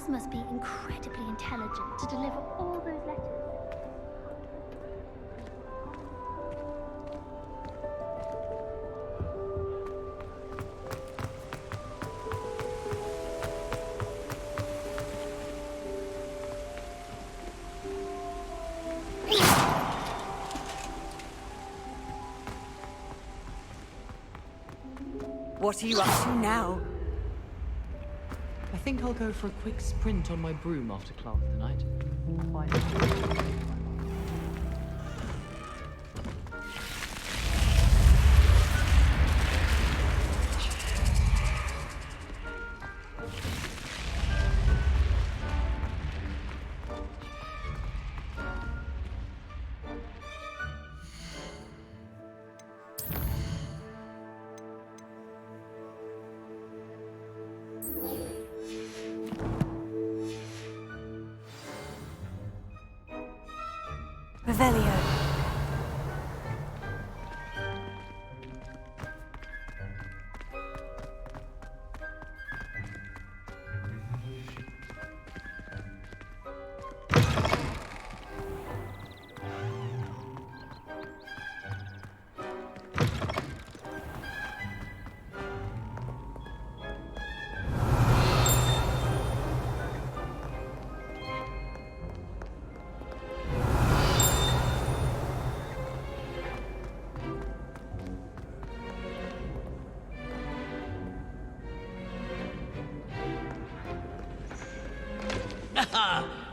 Elves must be incredibly intelligent to deliver all those letters. What are you up to now? I think I'll go for a quick sprint on my broom after class tonight. Bye. Revelio.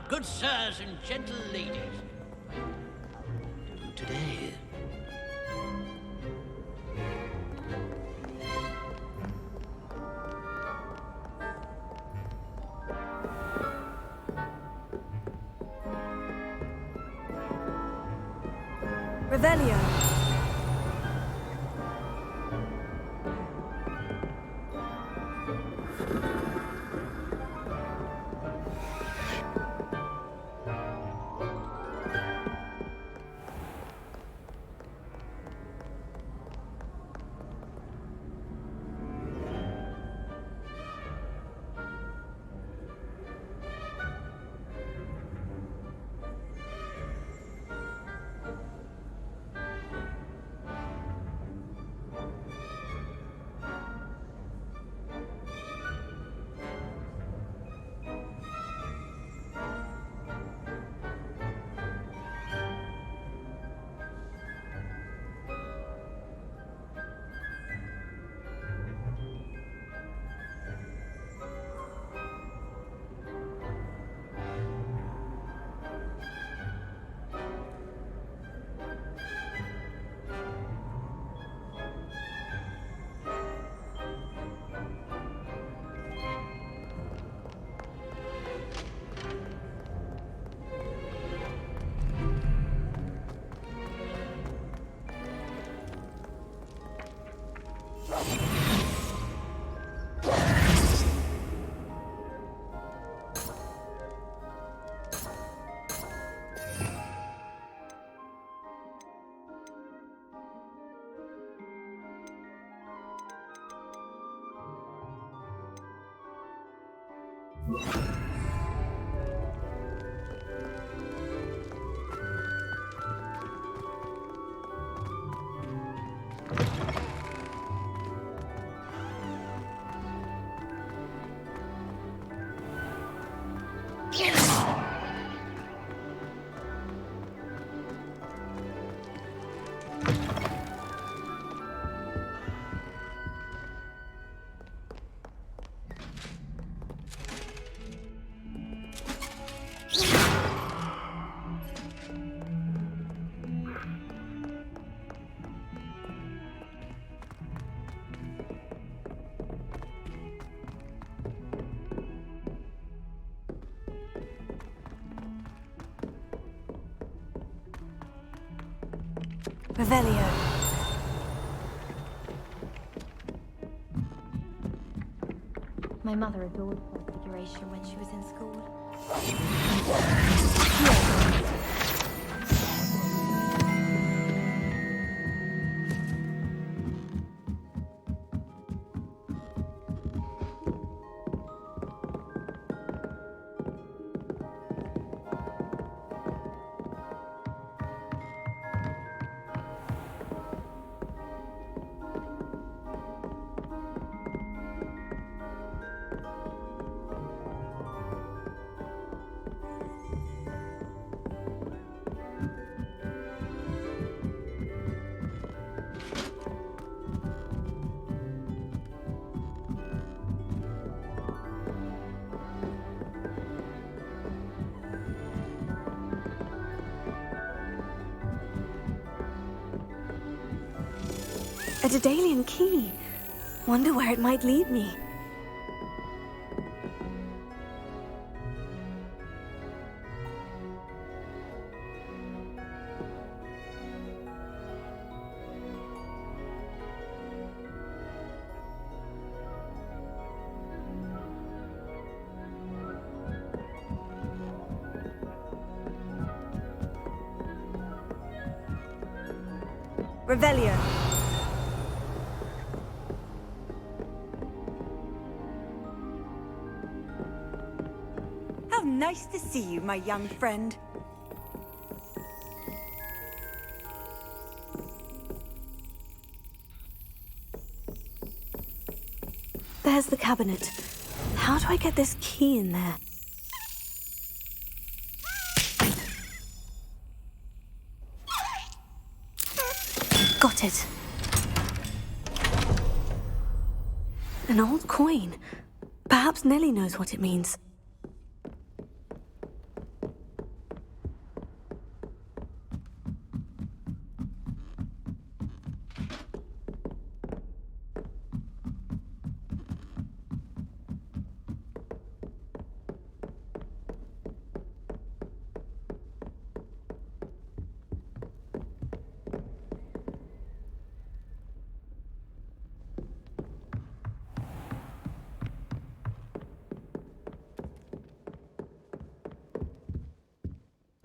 Good sirs and gentle ladies. Do today. Revelio. Revelio. My mother adored Configuration when she was in school. A Daedalian key. Wonder where it might lead me. Revelio. How nice to see you, my young friend. There's the cabinet. How do I get this key in there? Got it. An old coin. Perhaps Nellie knows what it means.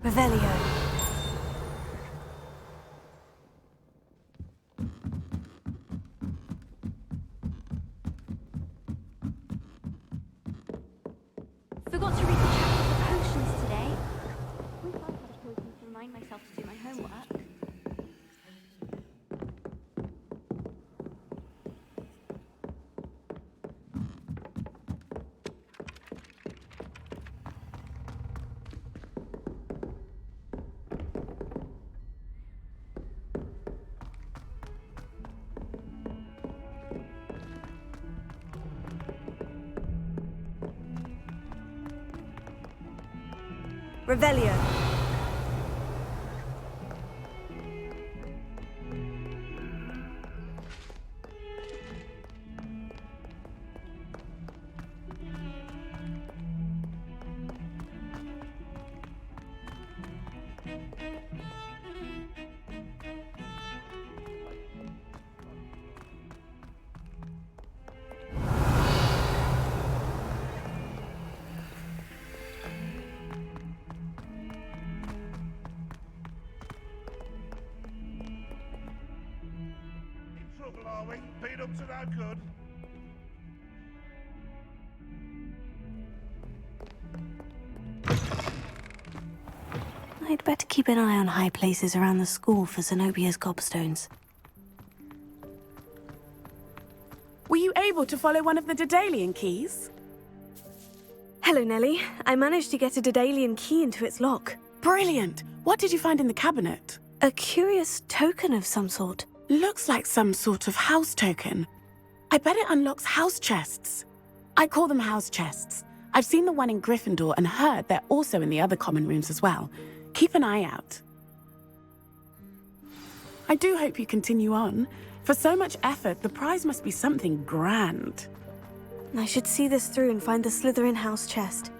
Revelio. Forgot to read the chapter of the potions today. I wish I had a potion to remind myself to do my homework. Revelio. Trouble, are we? Beat up to no good. I'd better keep an eye on high places around the school for Zenobia's gobstones. Were you able to follow one of the Daedalian keys? Hello, Nellie. I managed to get a Daedalian key into its lock. Brilliant! What did you find in the cabinet? A curious token of some sort. Looks like some sort of house token. I bet it unlocks house chests. I call them house chests. I've seen the one in Gryffindor and heard they're also in the other common rooms as well. Keep an eye out. I do hope you continue on. For so much effort, the prize must be something grand. I should see this through and find the Slytherin house chest.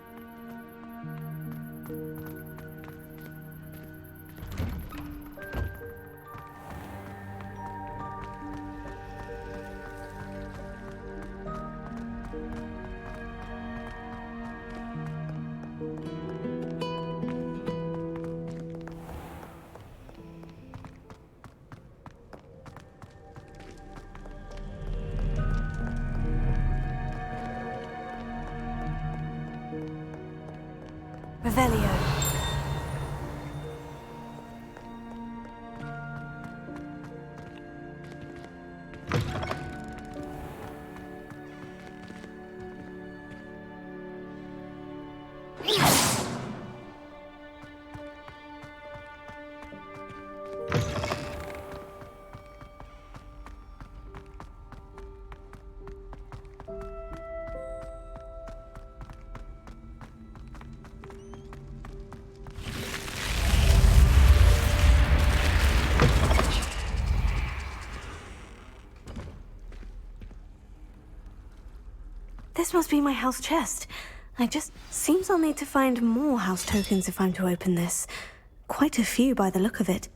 Revelio. This must be my house chest. Seems I'll need to find more house tokens if I'm to open this. Quite a few by the look of it.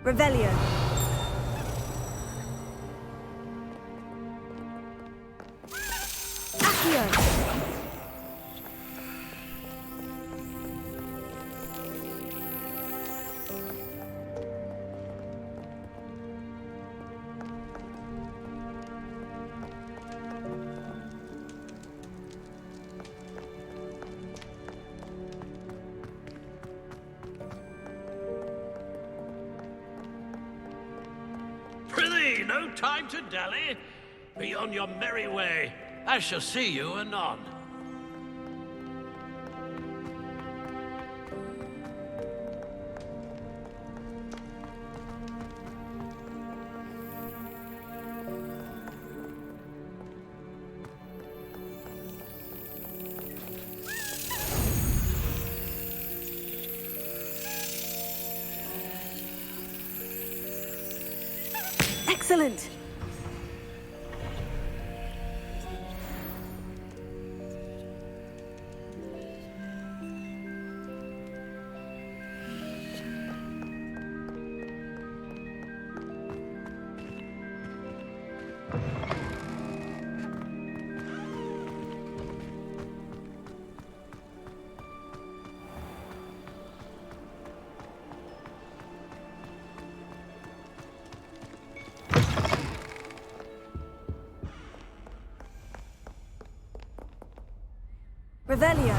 Revelio. Accio. Prithee, no time to dally. Be on your merry way. I shall see you anon. Excellent! Revelio.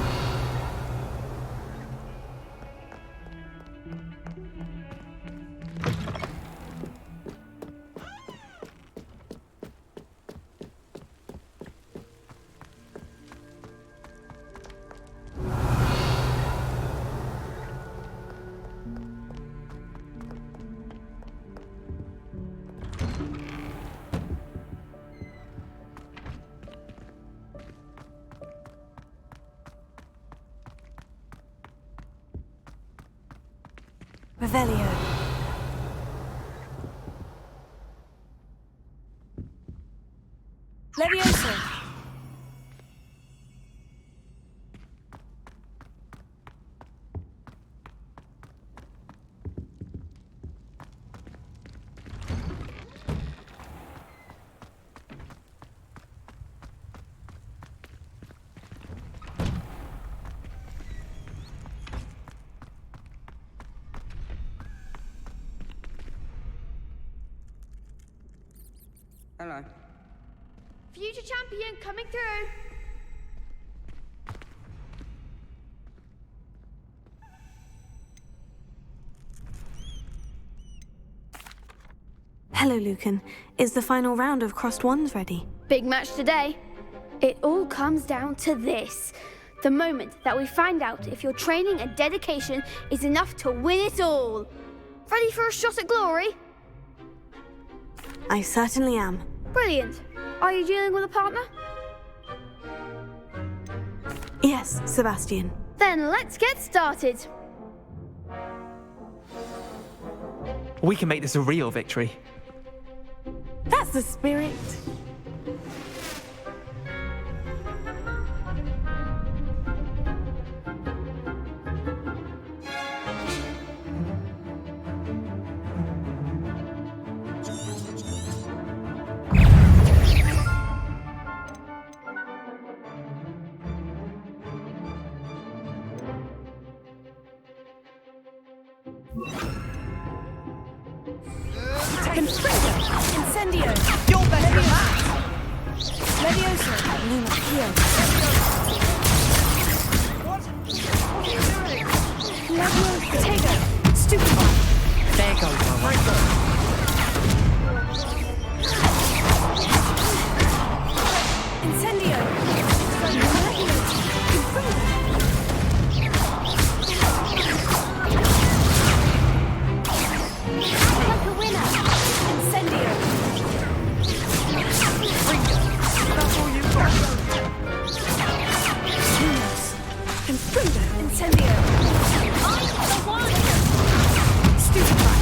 Revelio. Levioso. Hello. Future champion coming through. Hello, Lucan. Is the final round of Crossed Wands ready? Big match today. It all comes down to this. The moment that we find out if your training and dedication is enough to win it all. Ready for a shot at glory? I certainly am. Brilliant. Are you dealing with a partner? Yes, Sebastian. Then let's get started. We can make this a real victory. That's the spirit. Confringo! Incendio! You're better than that! Levioso! Luna Pio! Levioso! Potato! Stupefy! There goes my way. Incendio! Confringo! Like a winner. Incendio! That's all you've got. Lunos! Confringo! Incendio! Stupefy!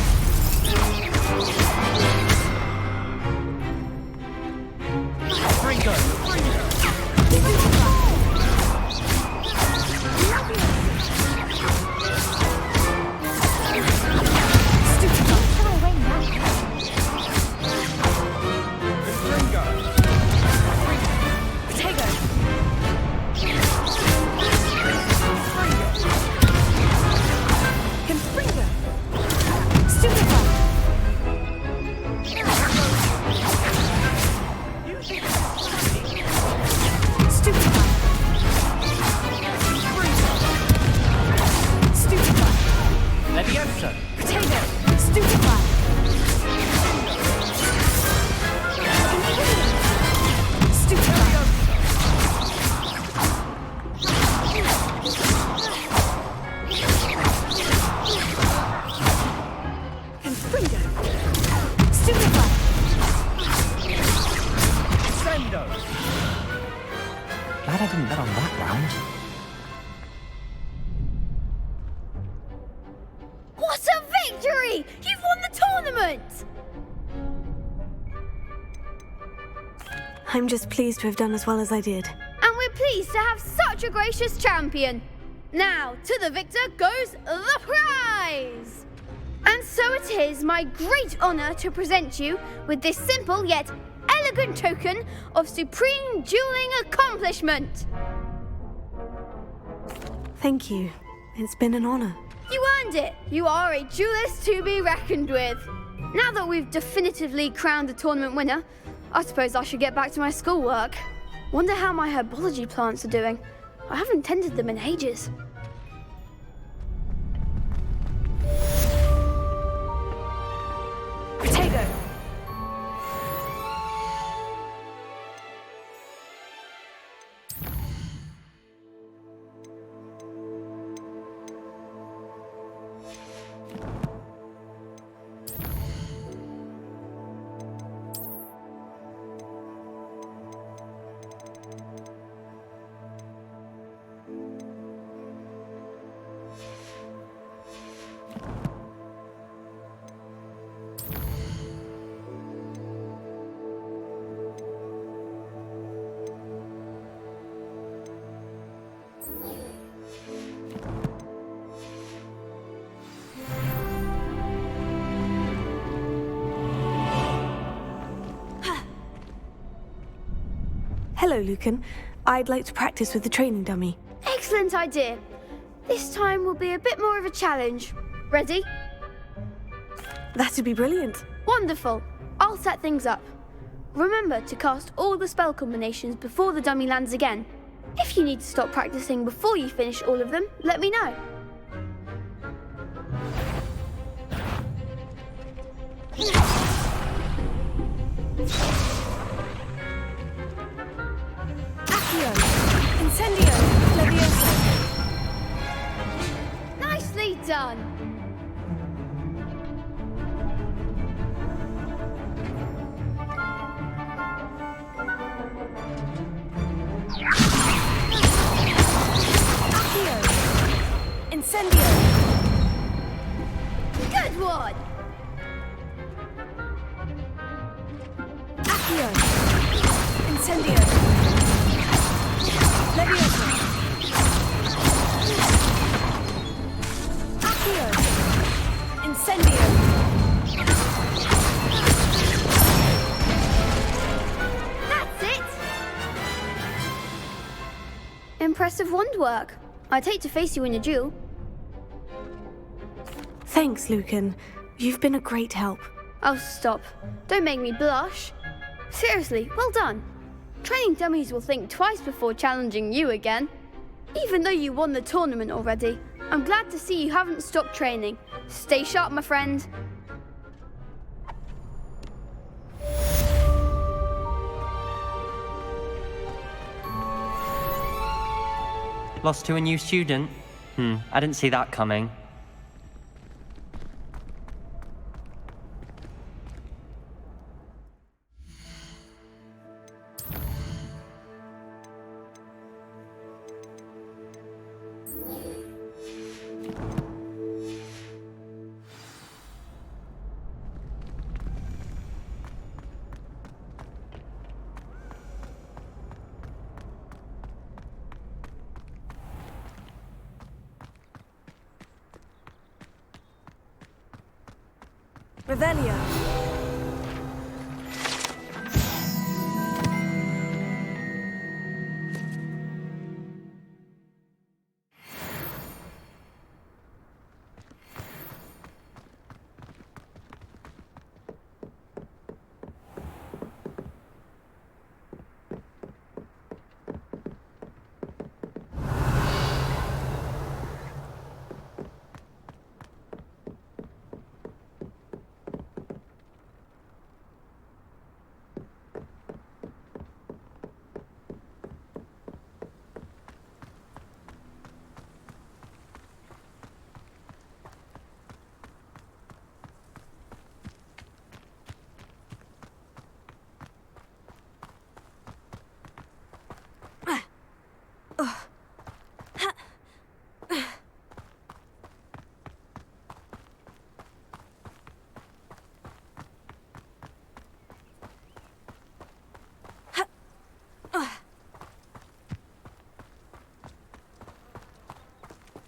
Ringo! Potato! Confringo! Stupefy! Stupefy! Stupefy! Levioso! Potato! Stupefy! Stupefy! Confringo! Stupefy! Sendo! Glad I didn't bet on that round. What a victory! You've won the tournament! I'm just pleased to have done as well as I did. And we're pleased to have such a gracious champion. Now, to the victor goes the prize! And so it is my great honour to present you with this simple yet elegant token of supreme dueling accomplishment. Thank you. It's been an honor. You earned it. You are a duelist to be reckoned with. Now that we've definitively crowned the tournament winner, I suppose I should get back to my schoolwork. Wonder how my herbology plants are doing. I haven't tended them in ages. Potato! Hello, Lucan. I'd like to practice with the training dummy. Excellent idea. This time will be a bit more of a challenge. Ready? That'd be brilliant. Wonderful. I'll set things up. Remember to cast all the spell combinations before the dummy lands again. If you need to stop practicing before you finish all of them, let me know. Accio! Incendio! Levioso! Nicely done. Accio! Incendio! Good one. Accio! Incendio! Levioso! Accio! Incendio! That's it. Impressive wand work. I'd hate to face you in a duel. Thanks, Lucan. You've been a great help. Oh, stop. Don't make me blush. Seriously, well done. Training dummies will think twice before challenging you again. Even though you won the tournament already, I'm glad to see you haven't stopped training. Stay sharp, my friend. Lost to a new student? I didn't see that coming. Revelio.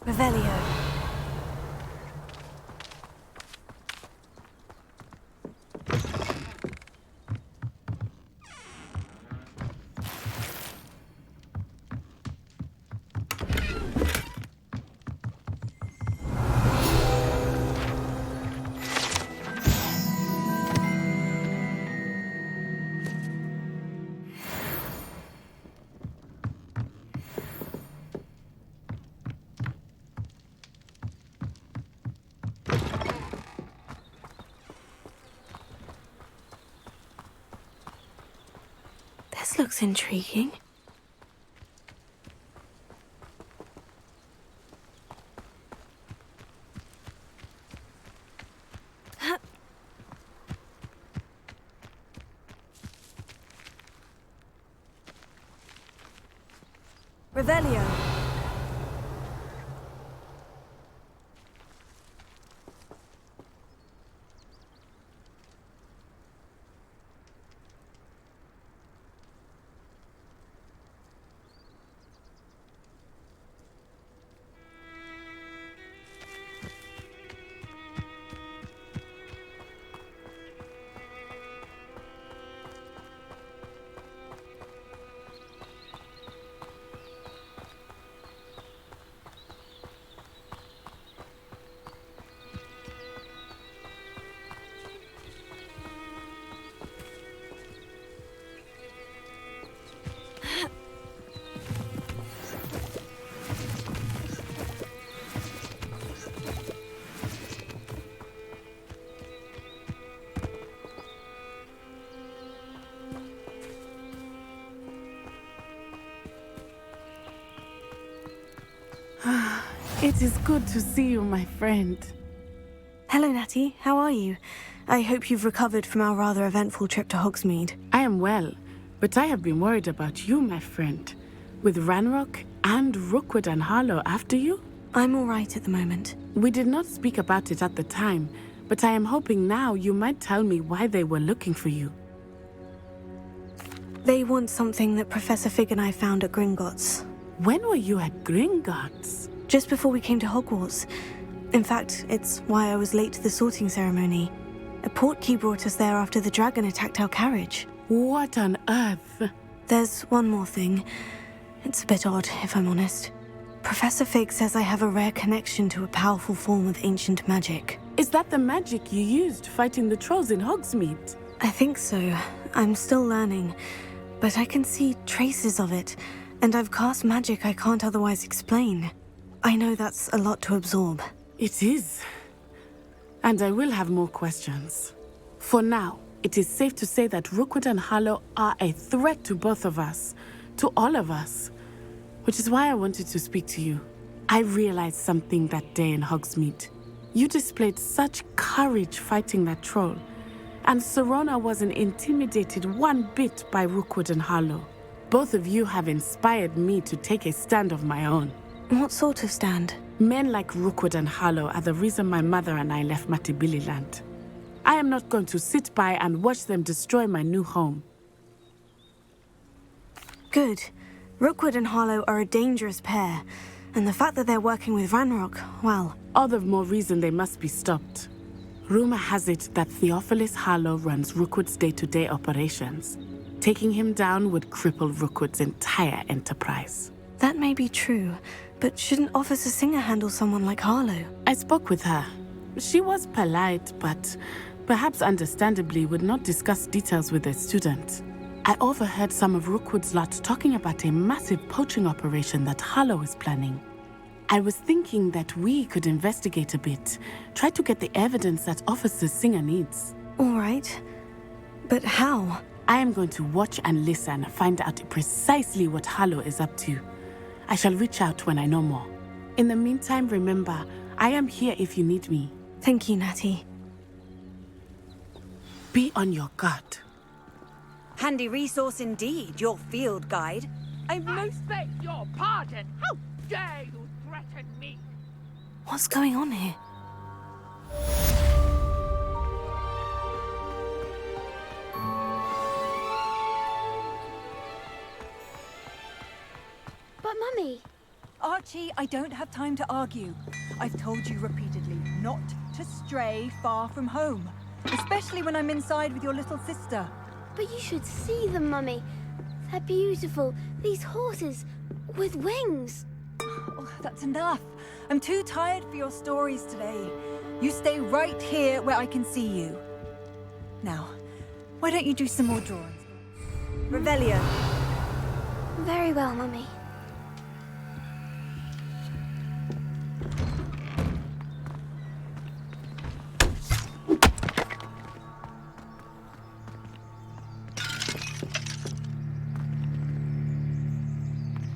Revelio. This looks intriguing. Revelio. It is good to see you, my friend. Hello, Natty. How are you? I hope you've recovered from our rather eventful trip to Hogsmeade. I am well, but I have been worried about you, my friend. With Ranrock and Rookwood and Harlow after you? I'm all right at the moment. We did not speak about it at the time, but I am hoping now you might tell me why they were looking for you. They want something that Professor Fig and I found at Gringotts. When were you at Gringotts? Just before we came to Hogwarts. In fact, it's why I was late to the sorting ceremony. A portkey brought us there after the dragon attacked our carriage. What on earth? There's one more thing. It's a bit odd, if I'm honest. Professor Fig says I have a rare connection to a powerful form of ancient magic. Is that the magic you used fighting the trolls in Hogsmeade? I think so. I'm still learning, but I can see traces of it, and I've cast magic I can't otherwise explain. I know that's a lot to absorb. It is. And I will have more questions. For now, it is safe to say that Rookwood and Harlow are a threat to both of us, to all of us, which is why I wanted to speak to you. I realized something that day in Hogsmeade. You displayed such courage fighting that troll, and Serona wasn't intimidated one bit by Rookwood and Harlow. Both of you have inspired me to take a stand of my own. What sort of stand? Men like Rookwood and Harlow are the reason my mother and I left Matibili land. I am not going to sit by and watch them destroy my new home. Good. Rookwood and Harlow are a dangerous pair, and the fact that they're working with Ranrock, well... All the more reason they must be stopped. Rumor has it that Theophilus Harlow runs Rookwood's day-to-day operations. Taking him down would cripple Rookwood's entire enterprise. That may be true, but shouldn't Officer Singer handle someone like Harlow? I spoke with her. She was polite, but perhaps understandably would not discuss details with a student. I overheard some of Rookwood's lot talking about a massive poaching operation that Harlow is planning. I was thinking that we could investigate a bit, try to get the evidence that Officer Singer needs. All right. But how? I am going to watch and listen, find out precisely what Harlow is up to. I shall reach out when I know more. In the meantime, remember, I am here if you need me. Thank you, Natty. Be on your guard. Handy resource indeed, your field guide. I beg your pardon. How dare you threaten me? What's going on here? But Mummy... Archie, I don't have time to argue. I've told you repeatedly not to stray far from home, especially when I'm inside with your little sister. But you should see them, Mummy. They're beautiful. These horses with wings. Oh, that's enough. I'm too tired for your stories today. You stay right here where I can see you. Now, why don't you do some more drawings? Revelio. Very well, Mummy.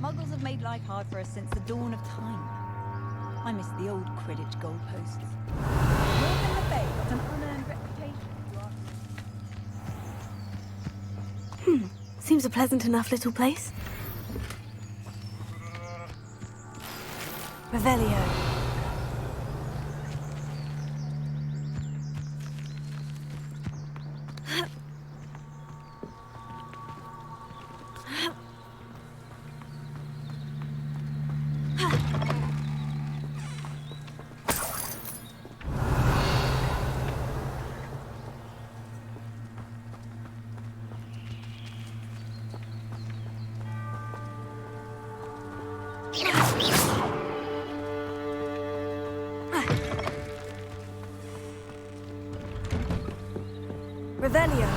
Muggles have made life hard for us since the dawn of time. I miss the old Quidditch goalposts. North in the Bay got an unearned reputation, if you ask. Seems a pleasant enough little place. Revelio. Revelio.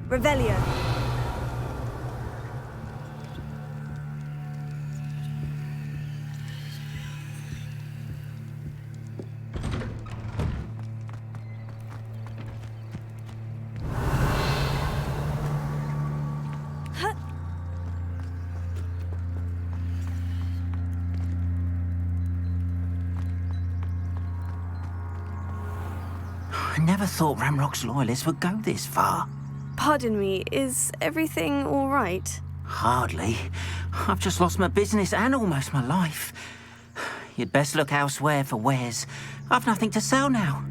Revelio. I never thought Ramrock's loyalists would go this far. Pardon me, is everything all right? Hardly. I've just lost my business and almost my life. You'd best look elsewhere for wares. I've nothing to sell now.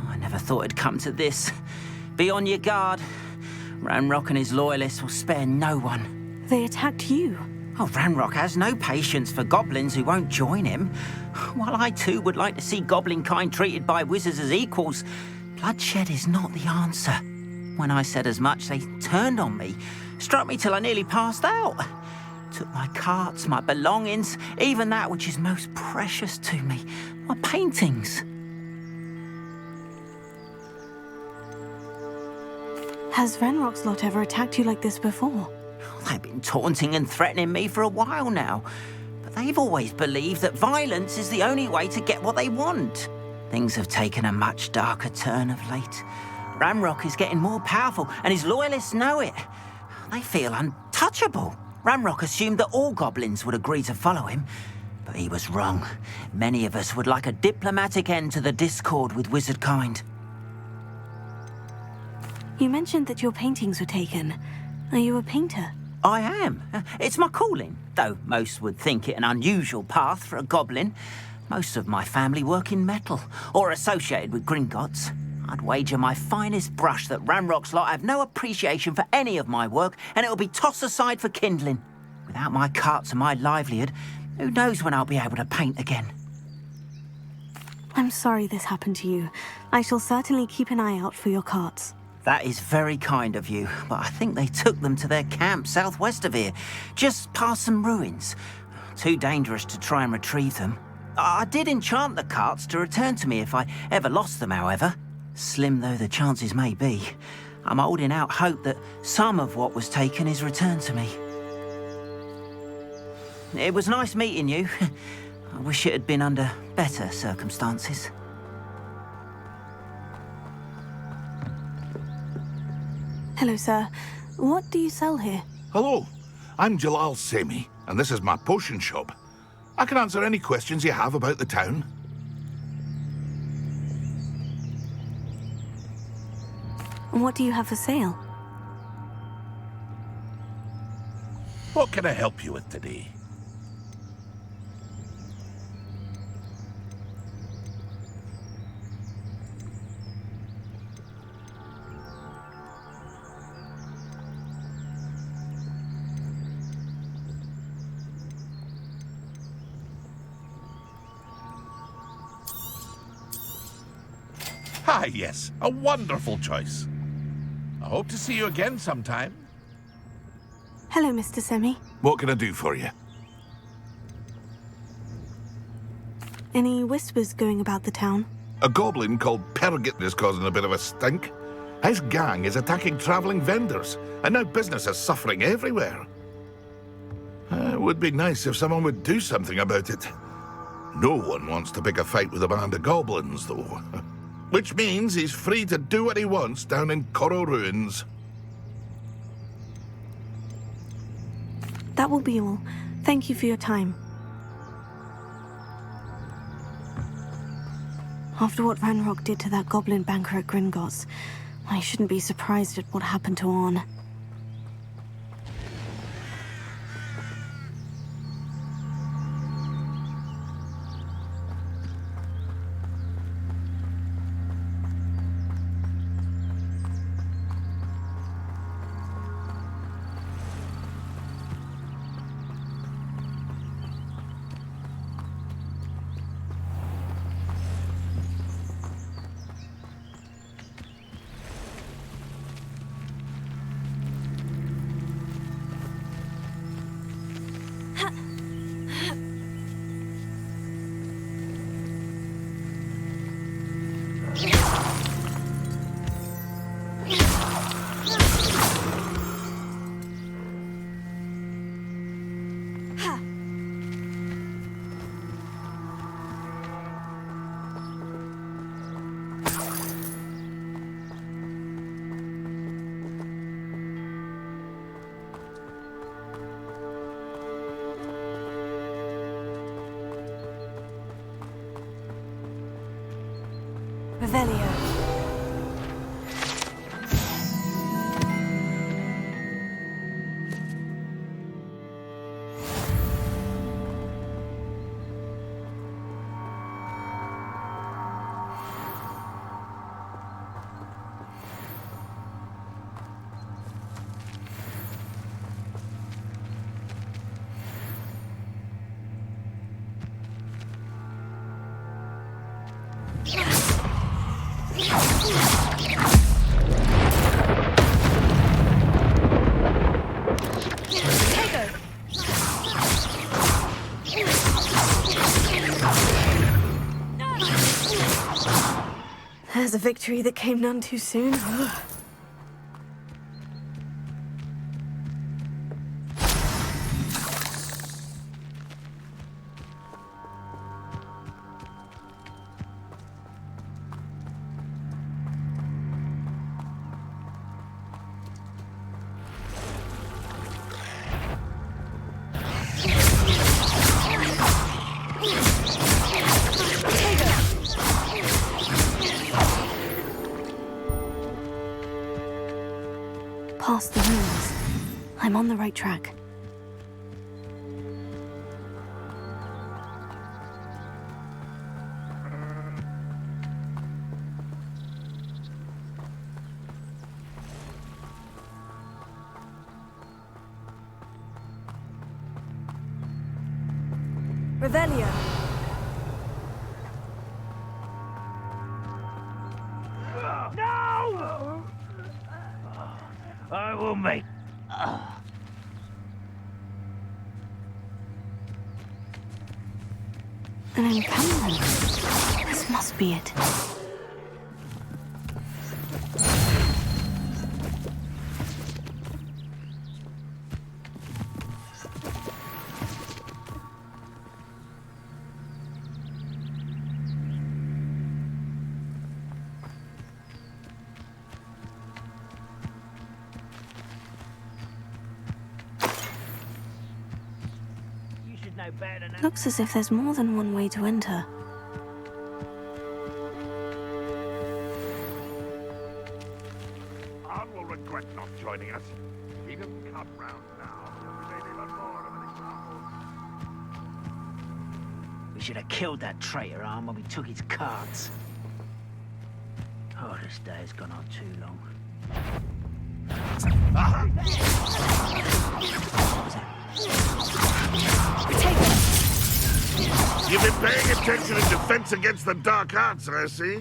I never thought it'd come to this. Be on your guard. Ranrock and his loyalists will spare no one. They attacked you. Oh, Ranrock has no patience for goblins who won't join him. While I too would like to see goblin kind treated by wizards as equals, Bloodshed is not the answer. When I said as much, they turned on me, struck me till I nearly passed out. Took my carts, my belongings, even that which is most precious to me, my paintings. Has Ranrock's lot ever attacked you like this before? They've been taunting and threatening me for a while now, but they've always believed that violence is the only way to get what they want. Things have taken a much darker turn of late. Ranrock is getting more powerful, and his loyalists know it. They feel untouchable. Ranrock assumed that all goblins would agree to follow him, but he was wrong. Many of us would like a diplomatic end to the discord with wizard kind. You mentioned that your paintings were taken. Are you a painter? I am. It's my calling, though most would think it an unusual path for a goblin. Most of my family work in metal, or associated with Gringotts. I'd wager my finest brush that Ranrock's lot have no appreciation for any of my work, and it'll be tossed aside for kindling. Without my carts and my livelihood, who knows when I'll be able to paint again? I'm sorry this happened to you. I shall certainly keep an eye out for your carts. That is very kind of you, but I think they took them to their camp southwest of here, just past some ruins. Too dangerous to try and retrieve them. I did enchant the carts to return to me if I ever lost them, however. Slim though the chances may be, I'm holding out hope that some of what was taken is returned to me. It was nice meeting you. I wish it had been under better circumstances. Hello, sir. What do you sell here? Hello, I'm Jalal Semi, and this is my potion shop. I can answer any questions you have about the town. What do you have for sale? What can I help you with today? Ah, yes, a wonderful choice. I hope to see you again sometime. Hello, Mr. Semi. What can I do for you? Any whispers going about the town? A goblin called Pergit is causing a bit of a stink. His gang is attacking travelling vendors, and now business is suffering everywhere. It would be nice if someone would do something about it. No one wants to pick a fight with a band of goblins, though. Which means he's free to do what he wants down in Coral Ruins. That will be all. Thank you for your time. After what Ranrock did to that goblin banker at Gringotts, I shouldn't be surprised at what happened to Orn. Revelio. There's a victory that came none too soon. Past the ruins. I'm on the right track. Revelio. No! I will make... An encampment. This must be it. Looks as if there's more than one way to enter. Arn will regret not joining us. He doesn't come round now. He'll be even more of an example. We should have killed that traitor, Arn, when we took his cards. Oh, this day has gone on too long. You've been paying attention in defense against the dark arts, I see.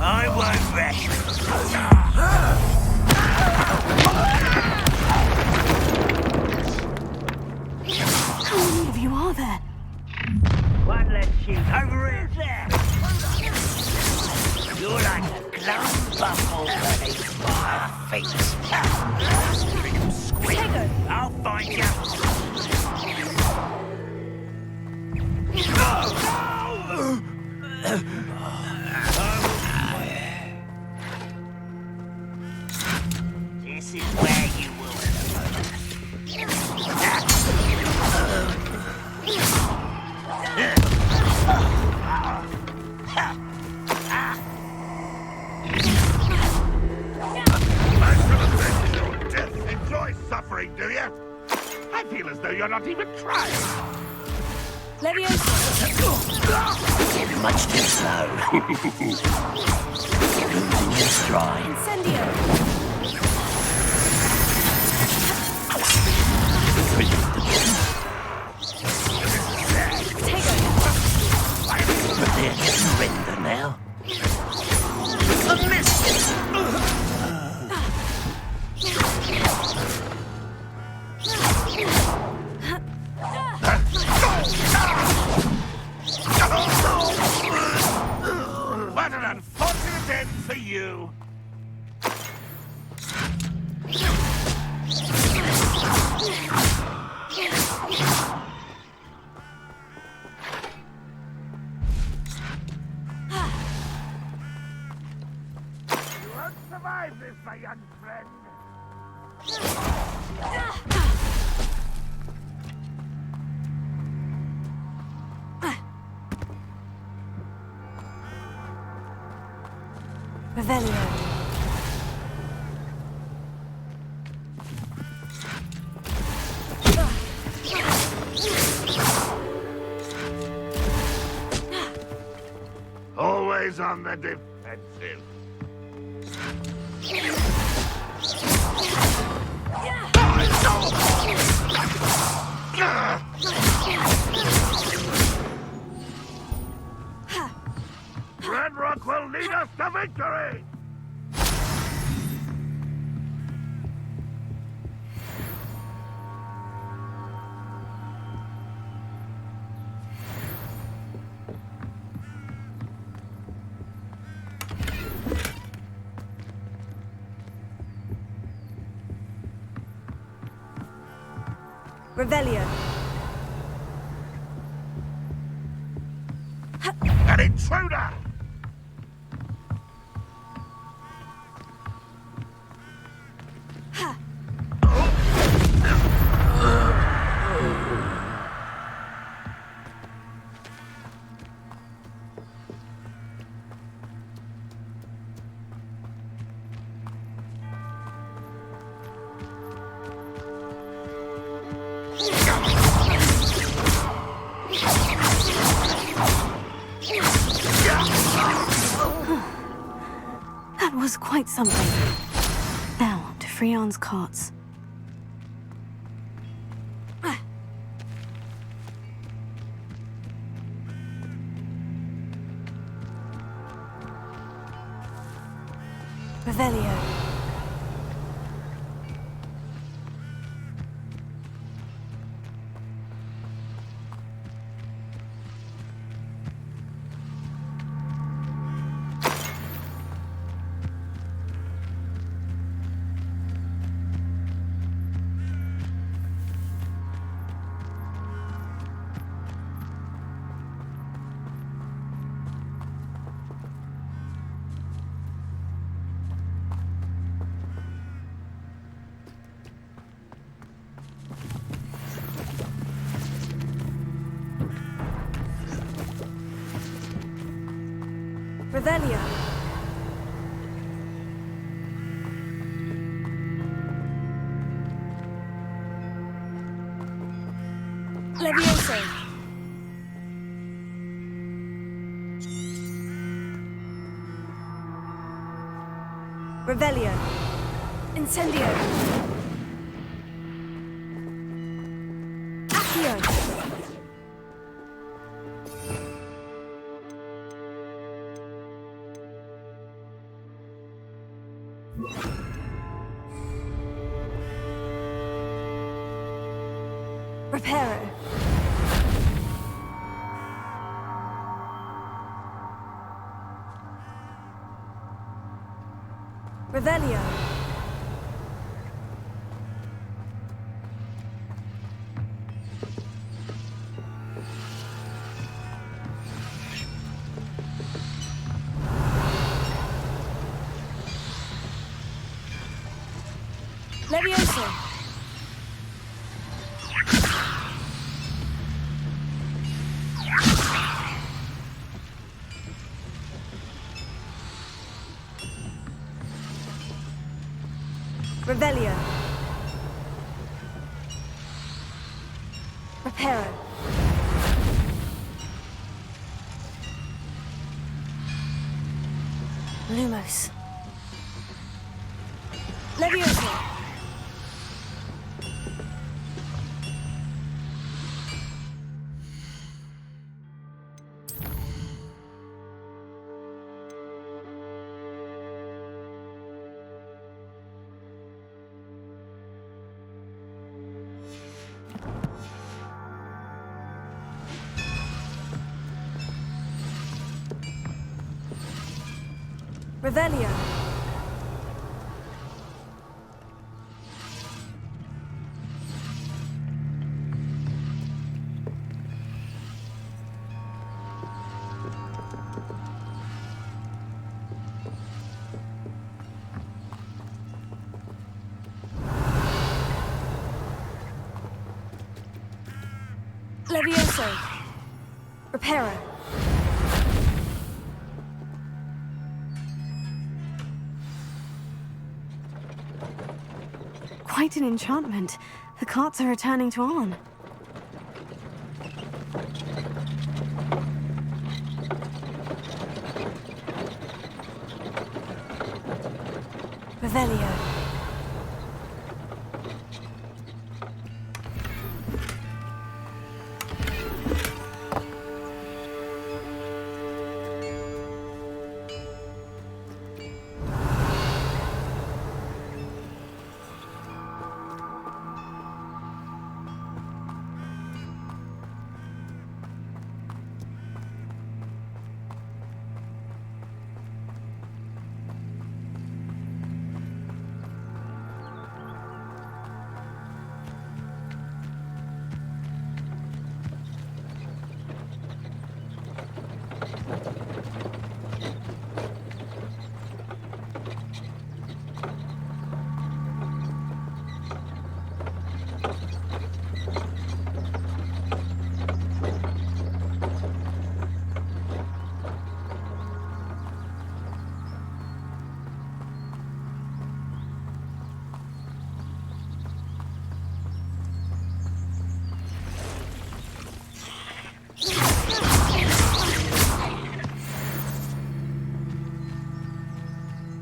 I won't rest. How many of you are there? One less shoot. Over it there. You're like a glum buffle beneath my feet. Squeak. I'll find you. This is where you will. Suffering, do you? I feel as though you're not even trying. Leviosa! Much too slow. Losing your stride. Incendio! But they're surrender now. A miss! What an unfortunate end for you! You won't survive this, my young friend. Revelio. Always on the defensive. Revelio. An intruder! That was quite something. Now, to Freon's carts. Revelio. Revelio. Levioso. Revelio. Incendio. Accio. Reparo. Revelio. Levioso. Revelio. Reparo. Lumos. Levioso. Revelio. Levioso. Reparo. Quite an enchantment. The carts are returning to Arn. Revelio.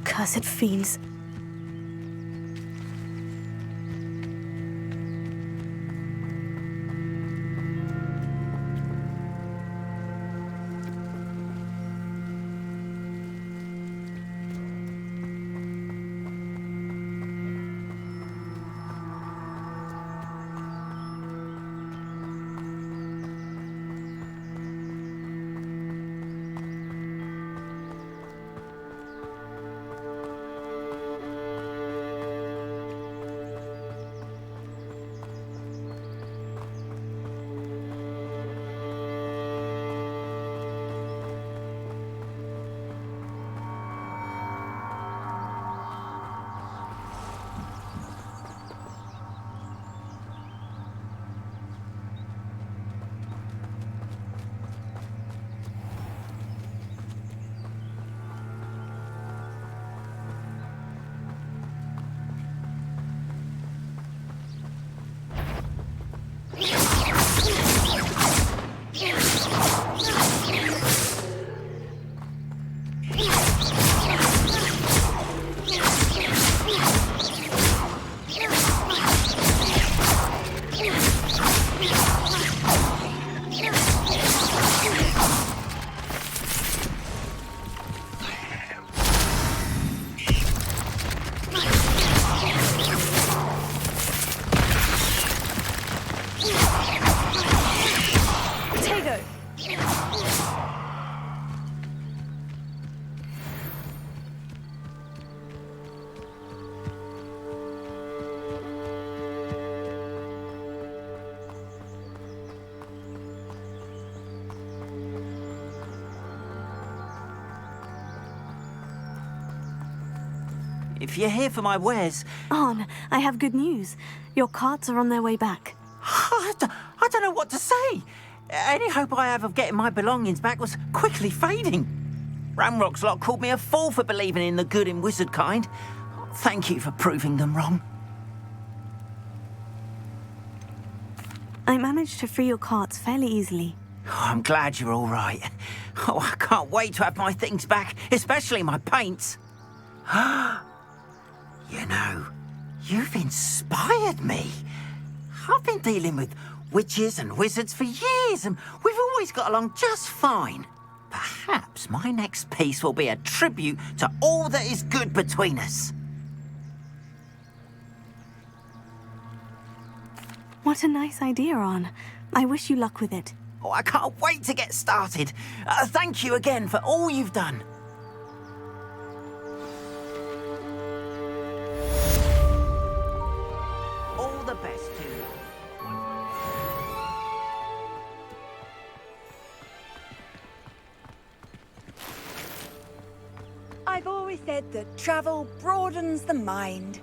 Cursed fiends. If you're here for my wares... Arn, I have good news. Your carts are on their way back. I don't know what to say. Any hope I have of getting my belongings back was quickly fading. Ramrock's lot called me a fool for believing in the good in wizard kind. Thank you for proving them wrong. I managed to free your carts fairly easily. Oh, I'm glad you're all right. Oh, I can't wait to have my things back, especially my paints. You know, you've inspired me. I've been dealing with witches and wizards for years, and we've always got along just fine. Perhaps my next piece will be a tribute to all that is good between us. What a nice idea, Arn. I wish you luck with it. Oh, I can't wait to get started. Thank you again for all you've done. All the best to you. I've always said that travel broadens the mind.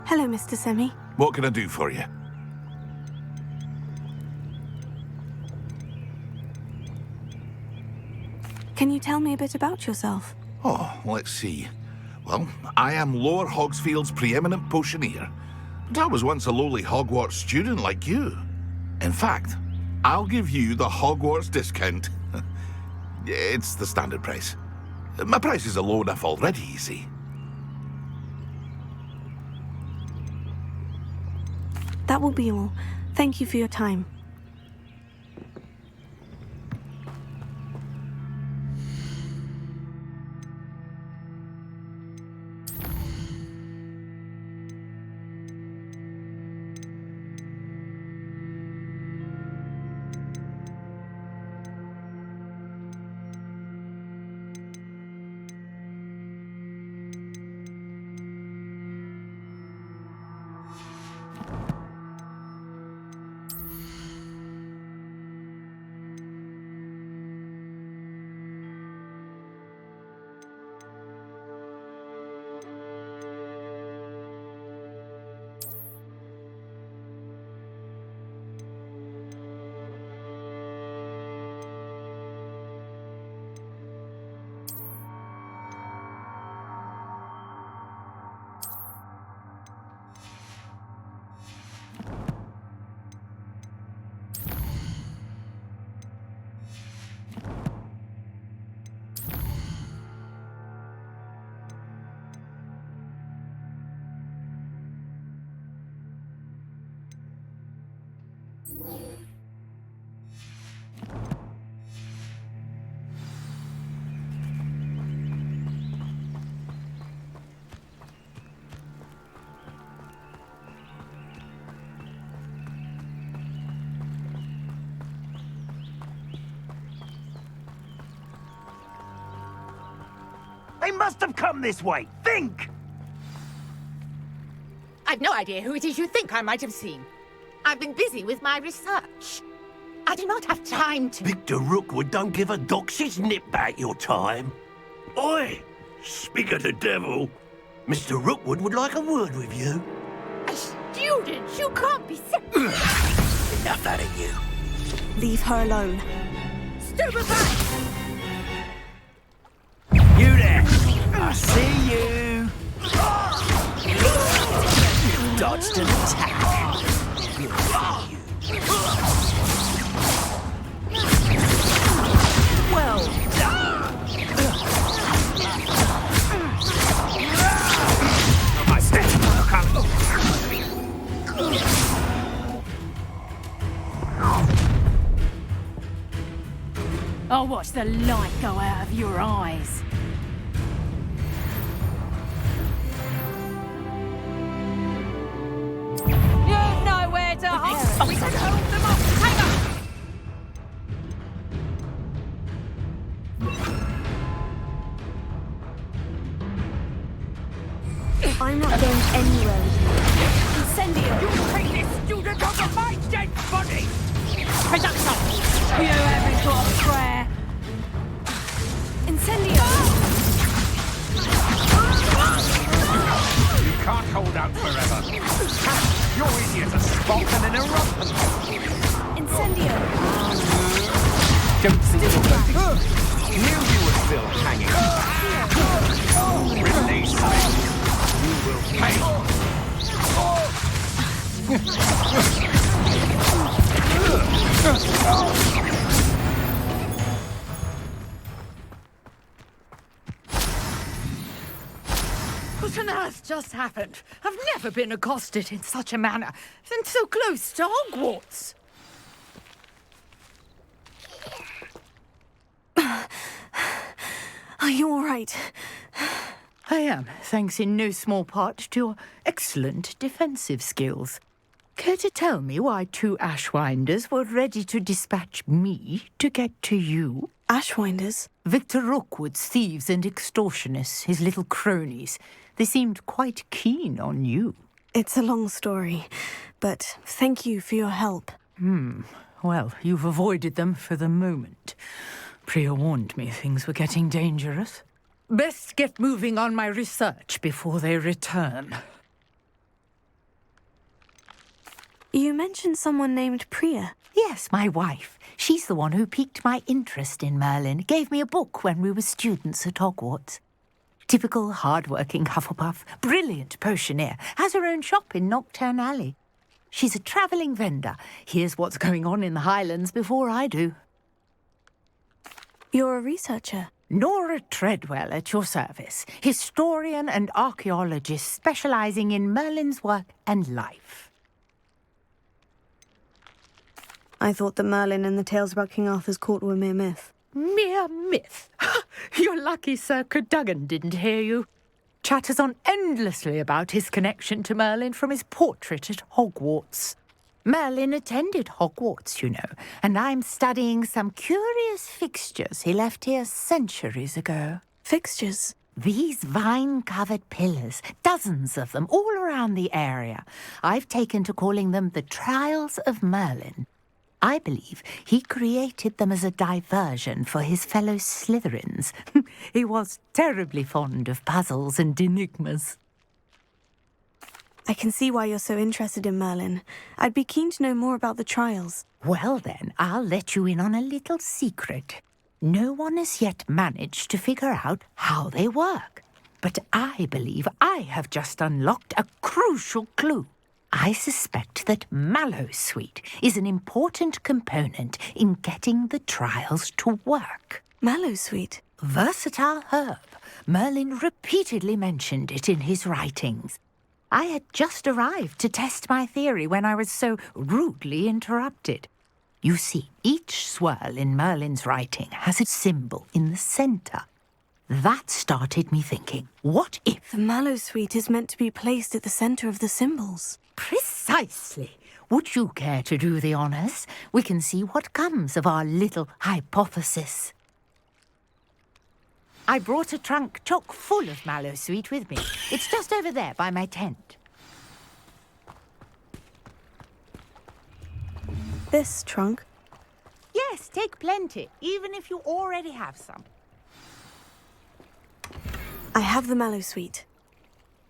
Hello, Mr. Semi. What can I do for you? Can you tell me a bit about yourself? Oh, let's see. Well, I am Lower Hogsfield's preeminent potioneer. But I was once a lowly Hogwarts student like you. In fact, I'll give you the Hogwarts discount. It's the standard price. My prices are low enough already, you see. That will be all. Thank you for your time. They must have come this way. Think! I've no idea who it is you think I might have seen. I've been busy with my research. I do not have time to... Victor Rookwood don't give a doxy's nip back your time. Oi! Speak of the devil. Mr. Rookwood would like a word with you. A student? You can't be serious. Enough out of you. Leave her alone. Stupefy! You there! I see you! You dodged an attack. Well done! I stand. I'll watch the light go out of your eyes. You've nowhere to hide. We can hold them off. I'm not going anywhere with you. Incendio! You take this student over my dead body! Production! You haven't got a prayer. Incendio! You can't hold out forever. Your idiots are sparking in a rump. Incendio! Don't see your verdict. Knew you were still hanging. Release me. You will pay. What on earth just happened? I've never been accosted in such a manner, and so close to Hogwarts. Are you all right? I am, thanks in no small part to your excellent defensive skills. Care to tell me why two Ashwinders were ready to dispatch me to get to you? Ashwinders? Victor Rookwood's thieves and extortionists, his little cronies. They seemed quite keen on you. It's a long story, but thank you for your help. Well, you've avoided them for the moment. Priya warned me things were getting dangerous. Best get moving on my research before they return. You mentioned someone named Priya. Yes, my wife. She's the one who piqued my interest in Merlin. Gave me a book when we were students at Hogwarts. Typical hard-working Hufflepuff, brilliant potioneer, has her own shop in Knockturn Alley. She's a travelling vendor. Hears what's going on in the Highlands before I do. You're a researcher. Nora Treadwell at your service, historian and archaeologist specialising in Merlin's work and life. I thought that Merlin and the tales about King Arthur's court were mere myth. Mere myth? You're lucky Sir Cadogan didn't hear you. Chatters on endlessly about his connection to Merlin from his portrait at Hogwarts. Merlin attended Hogwarts, you know, and I'm studying some curious fixtures he left here centuries ago. Fixtures? These vine-covered pillars, dozens of them, all around the area. I've taken to calling them the Trials of Merlin. I believe he created them as a diversion for his fellow Slytherins. He was terribly fond of puzzles and enigmas. I can see why you're so interested in Merlin. I'd be keen to know more about the trials. Well then, I'll let you in on a little secret. No one has yet managed to figure out how they work. But I believe I have just unlocked a crucial clue. I suspect that Mallowsweet is an important component in getting the trials to work. Mallowsweet? Versatile herb. Merlin repeatedly mentioned it in his writings. I had just arrived to test my theory when I was so rudely interrupted. You see, each swirl in Merlin's writing has a symbol in the centre. That started me thinking, what if... The mallowsweet is meant to be placed at the centre of the symbols. Precisely. Would you care to do the honours? We can see what comes of our little hypothesis. I brought a trunk chock full of mallowsweet with me. It's just over there by my tent. This trunk? Yes, take plenty, even if you already have some. I have the mallowsweet.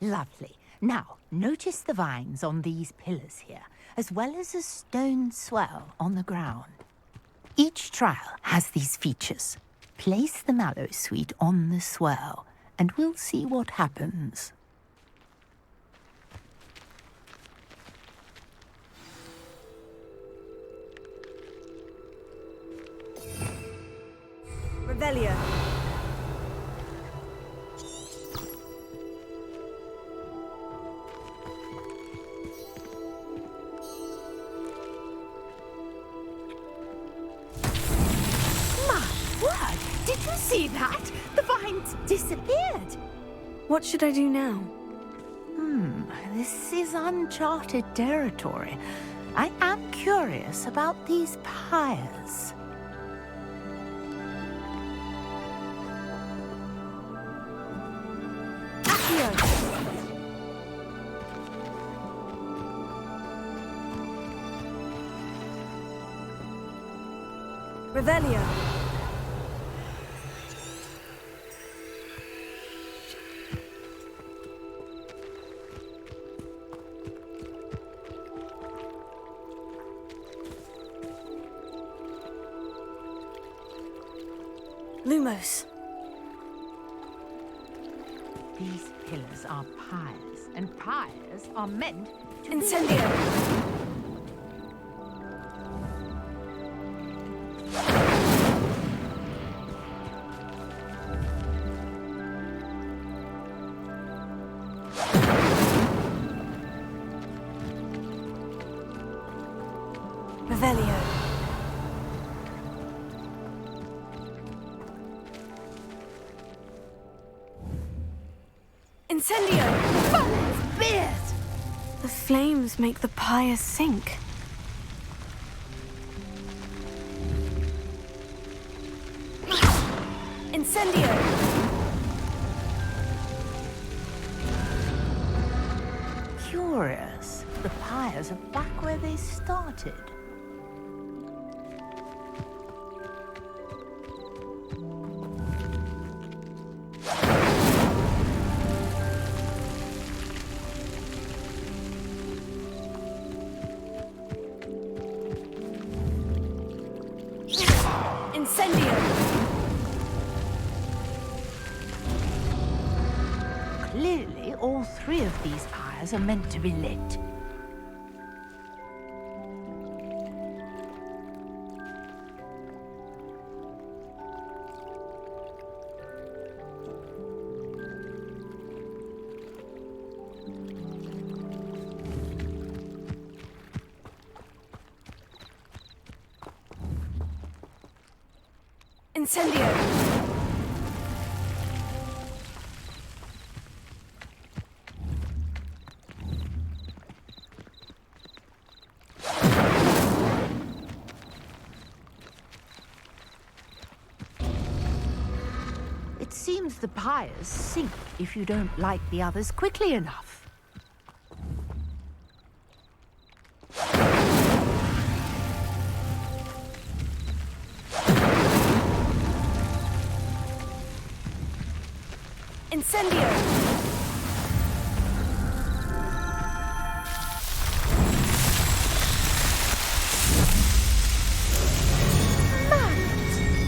Lovely. Now, notice the vines on these pillars here, as well as a stone swell on the ground. Each trial has these features. Place the mallowsweet on the swell, and we'll see what happens. Revelio. Did you see that? The vines disappeared. What should I do now? This is uncharted territory. I am curious about these pyres. Revelio. Lumos. These pillars are pyres, and pyres are meant to Incendio. Revelio. Incendio! Fire's beard! The flames make the pyre sink. Incendio! Curious. The pyres are back where they started. Incendio! Clearly, all three of these pyres are meant to be lit. Incendio! It seems the pyres sink if you don't light the others quickly enough. Incendio!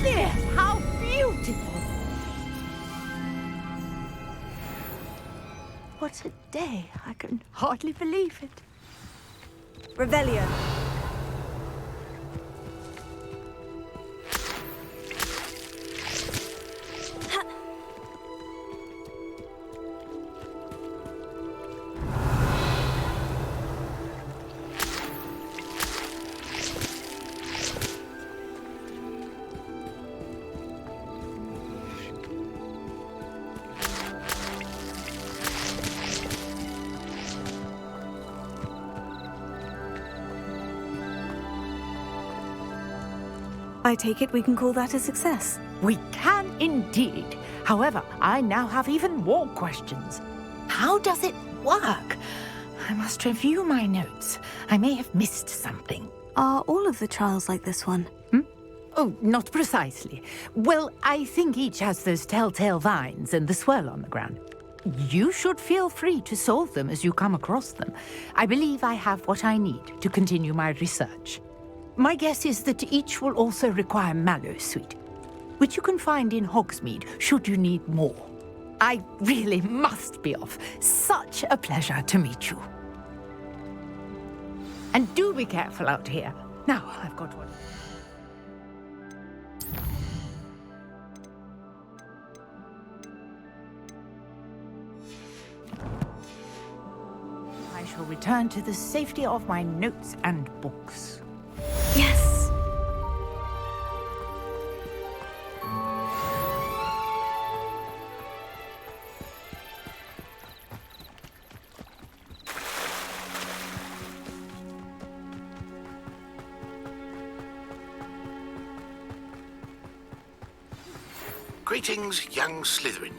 There, how beautiful! What a day! I can hardly believe it. Revelio. I take it we can call that a success. We can indeed. However, I now have even more questions. How does it work? I must review my notes. I may have missed something. Are all of the trials like this one? Oh, not precisely. Well, I think each has those telltale vines and the swirl on the ground. You should feel free to solve them as you come across them. I believe I have what I need to continue my research. My guess is that each will also require Mallowsweet, which you can find in Hogsmeade should you need more. I really must be off. Such a pleasure to meet you. And do be careful out here. Now, I've got one. I shall return to the safety of my notes and books. Yes! Greetings, young Slytherin.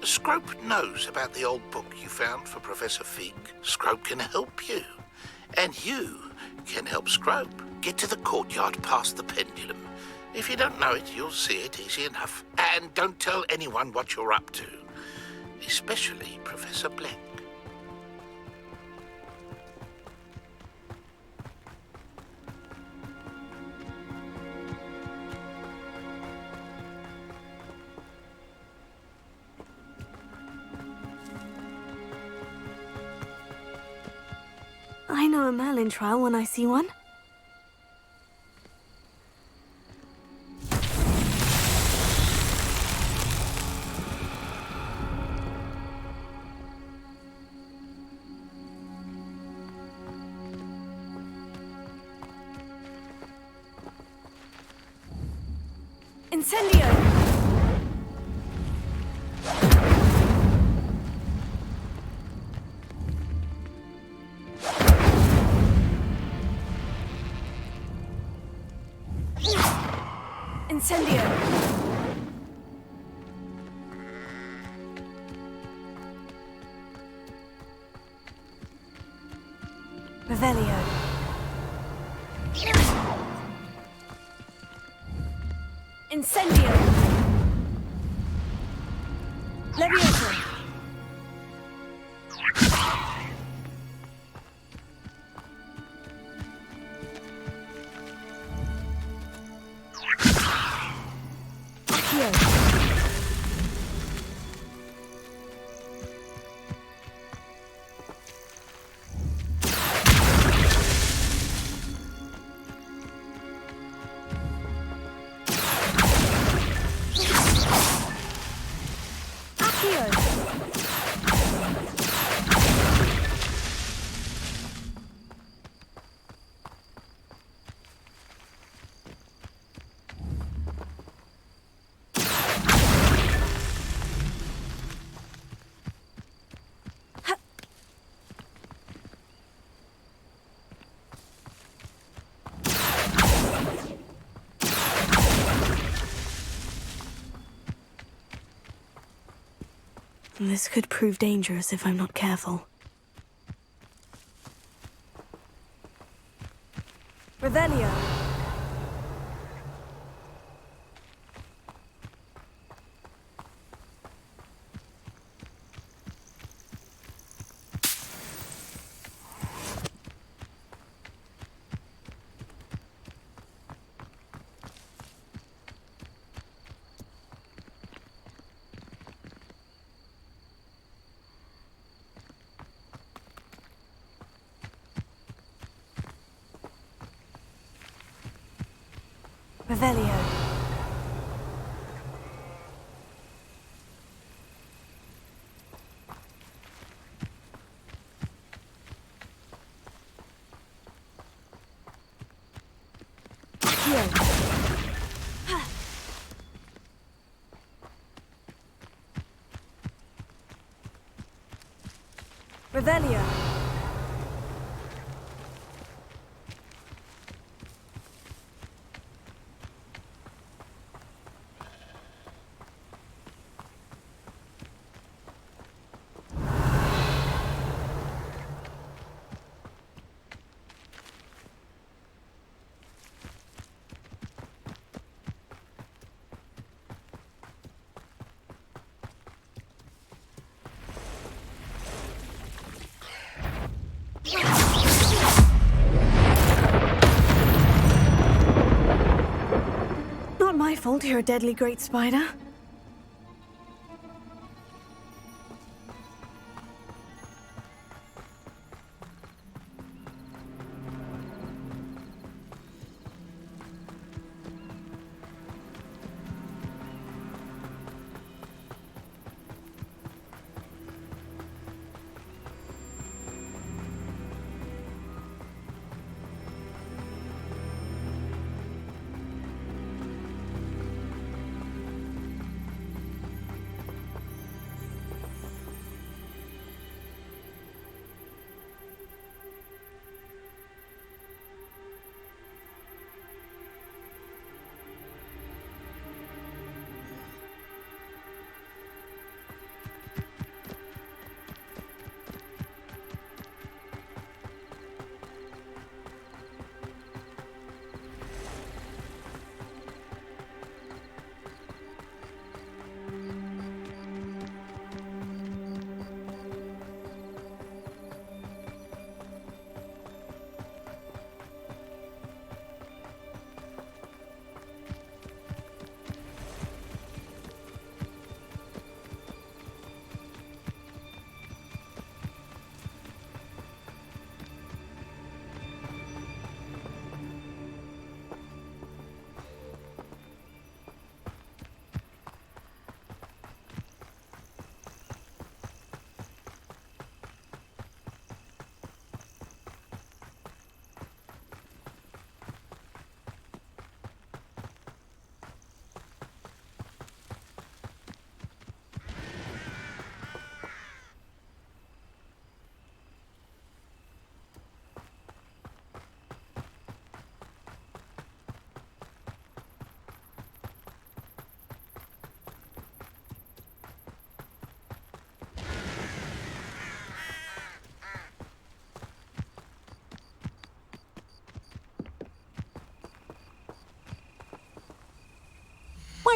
Scrope knows about the old book you found for Professor Fig. Scrope can help you. And you can help Scrope get to the courtyard past the pendulum. If you don't know it, you'll see it easy enough. And don't tell anyone what you're up to. Especially Professor Black. I know a Merlin trial when I see one. Incendio! Incendio! Revelio. Incendio! Levioso! This could prove dangerous if I'm not careful. Revelio. Revelio. Revelio. Not my fault you're a deadly great spider.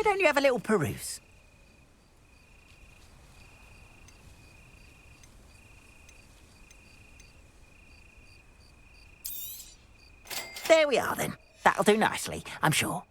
Why don't you have a little peruse? There we are then. That'll do nicely, I'm sure.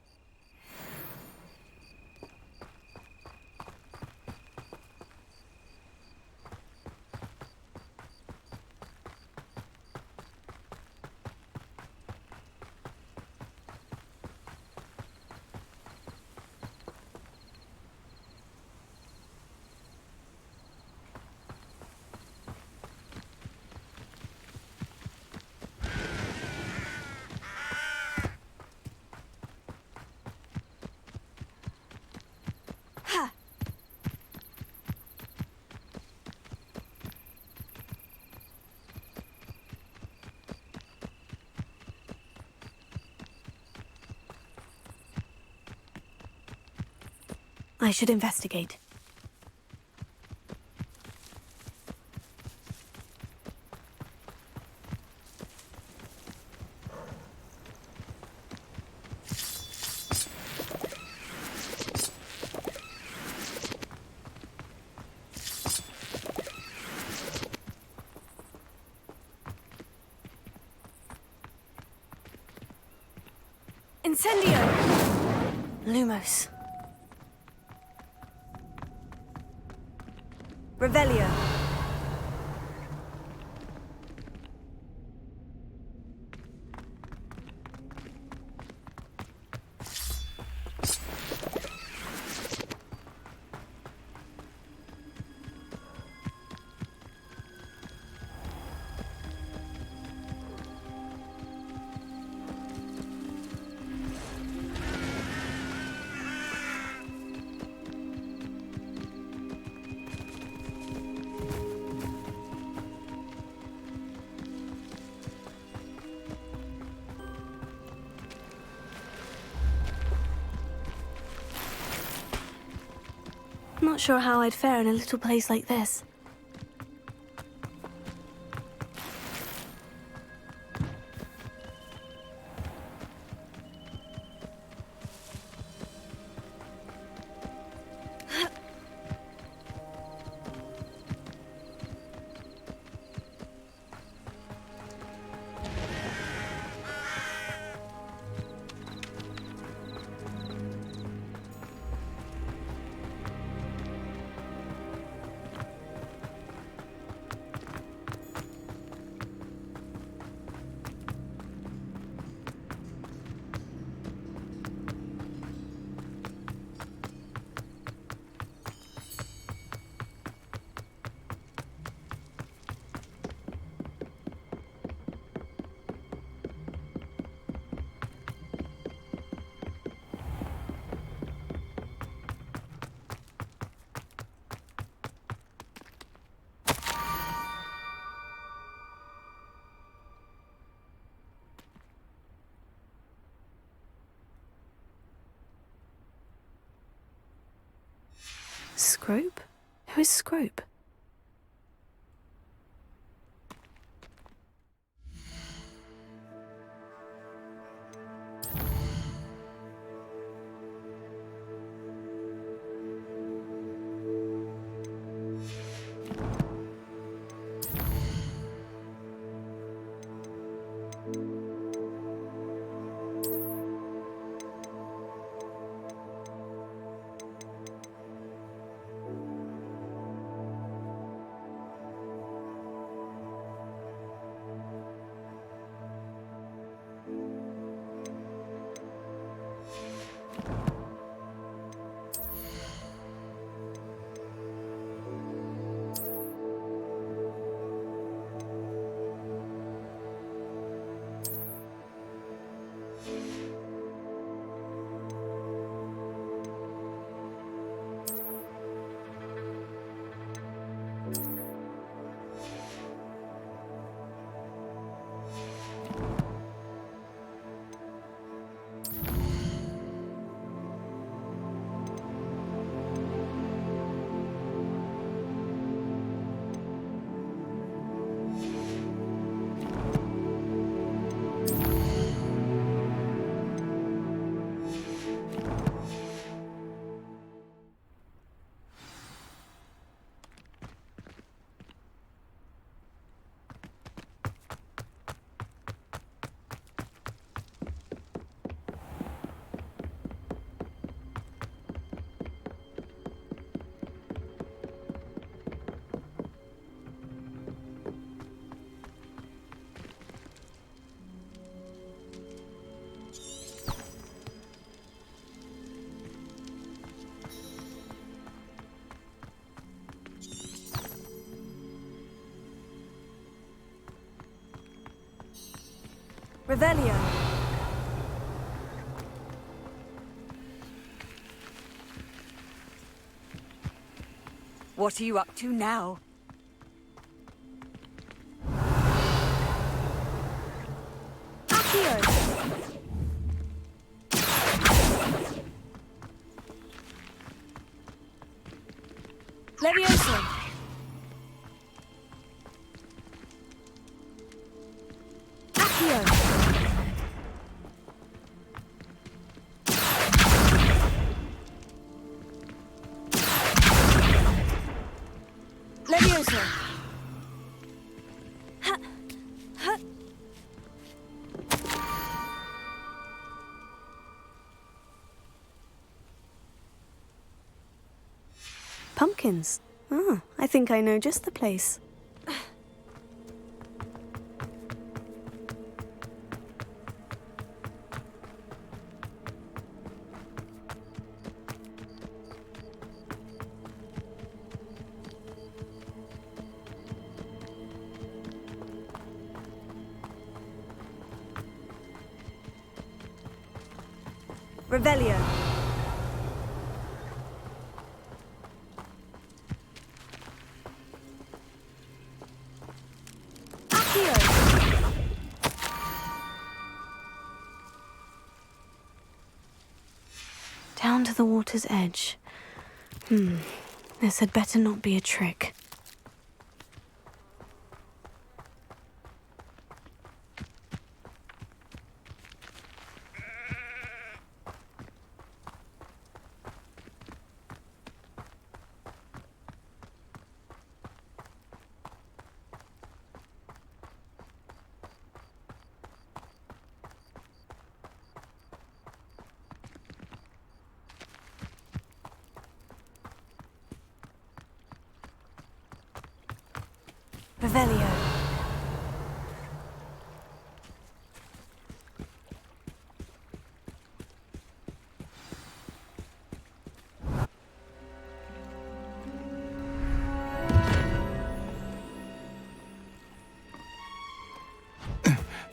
I should investigate. Incendio! Lumos. Revelio. Not sure how I'd fare in a little place like this. Scrope? Who is Scrope? Revelio. What are you up to now? Accio. Levioso. Accio. Levioso. Ha. Ha. Pumpkins. Ah, I think I know just the place. Revelio. Accio. Down to the water's edge. This had better not be a trick. Revelio.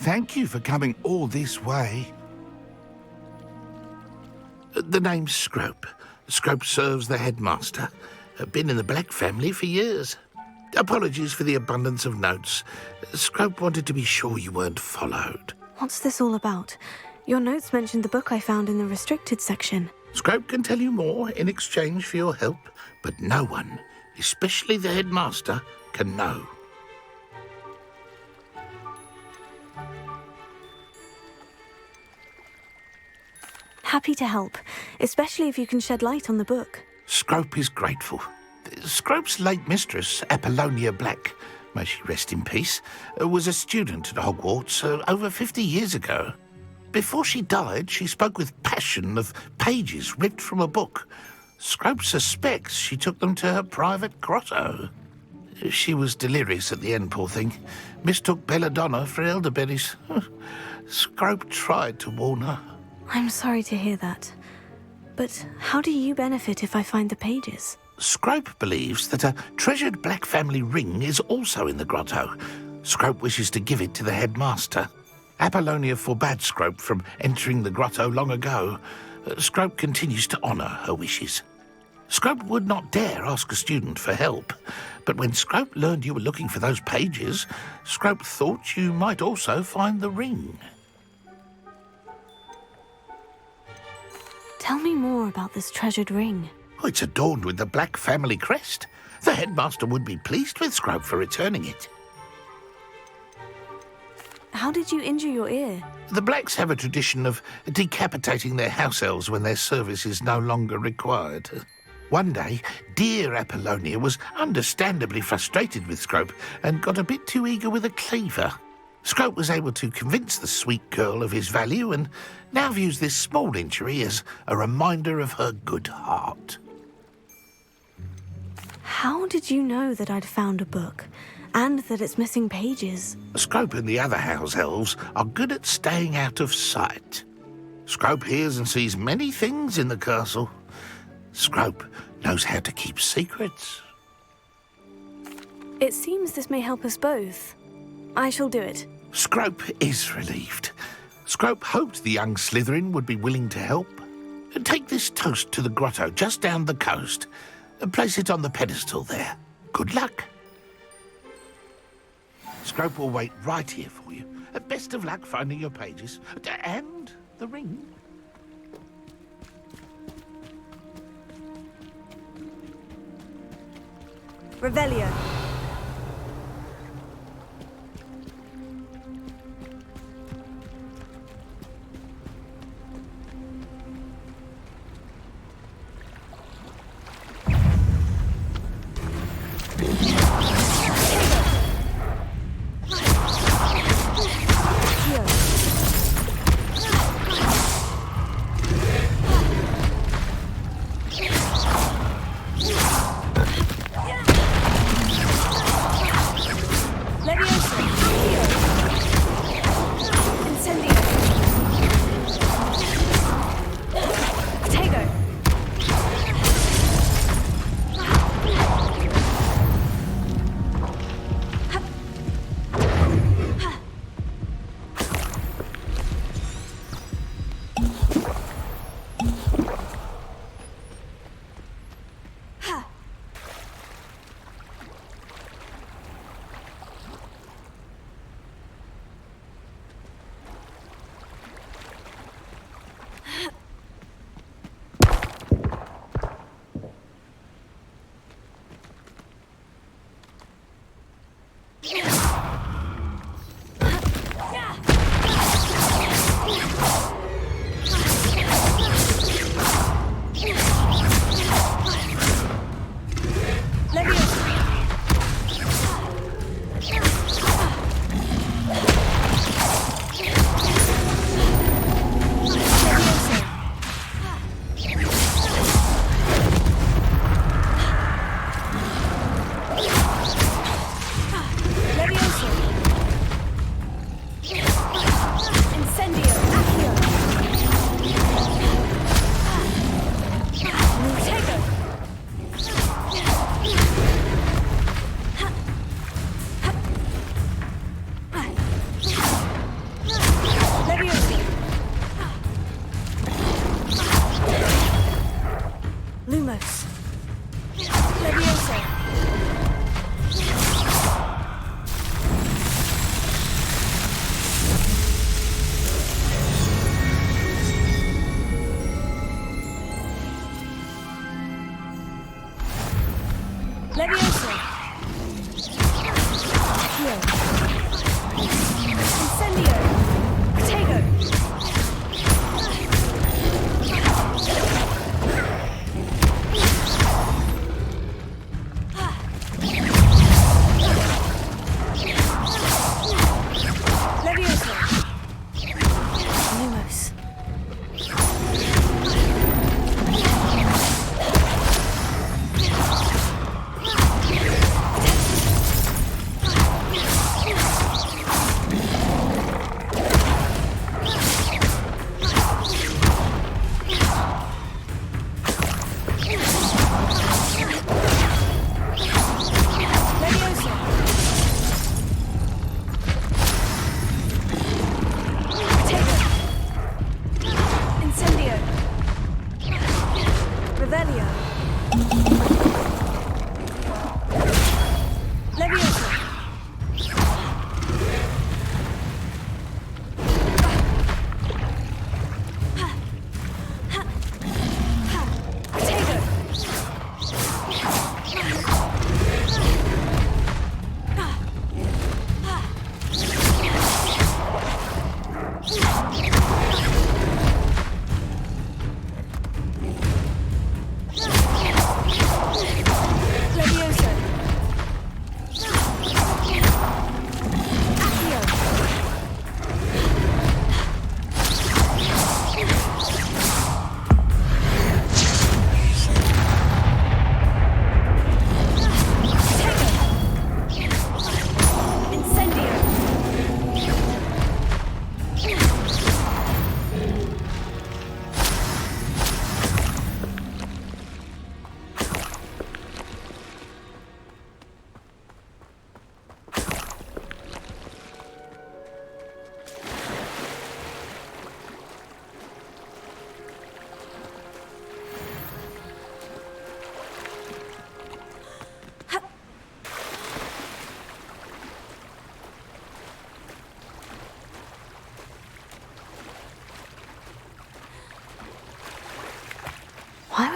Thank you for coming all this way. The name's Scrope. Scrope serves the headmaster. Been in the Black family for years. Apologies for the abundance of notes. Scrope wanted to be sure you weren't followed. What's this all about? Your notes mentioned the book I found in the restricted section. Scrope can tell you more in exchange for your help, but no one, especially the headmaster, can know. Happy to help, especially if you can shed light on the book. Scrope is grateful. Scrope's late mistress, Apollonia Black, may she rest in peace, was a student at Hogwarts over 50 years ago. Before she died, she spoke with passion of pages ripped from a book. Scrope suspects she took them to her private grotto. She was delirious at the end, poor thing. Mistook belladonna for elderberries. Scrope tried to warn her. I'm sorry to hear that. But how do you benefit if I find the pages? Scrope believes that a treasured Black family ring is also in the grotto. Scrope wishes to give it to the headmaster. Apollonia forbade Scrope from entering the grotto long ago. Scrope continues to honour her wishes. Scrope would not dare ask a student for help, but when Scrope learned you were looking for those pages, Scrope thought you might also find the ring. Tell me more about this treasured ring. Oh, it's adorned with the Black family crest. The headmaster would be pleased with Scrope for returning it. How did you injure your ear? The Blacks have a tradition of decapitating their house elves when their service is no longer required. One day, dear Apollonia was understandably frustrated with Scrope and got a bit too eager with a cleaver. Scrope was able to convince the sweet girl of his value and now views this small injury as a reminder of her good heart. How did you know that I'd found a book and that it's missing pages? Scrope and the other house elves are good at staying out of sight. Scrope hears and sees many things in the castle. Scrope knows how to keep secrets. It seems this may help us both. I shall do it. Scrope is relieved. Scrope hoped the young Slytherin would be willing to help. Take this toast to the grotto just down the coast. Place it on the pedestal there. Good luck. Scrope will wait right here for you. Best of luck finding your pages. And the ring. Revelio.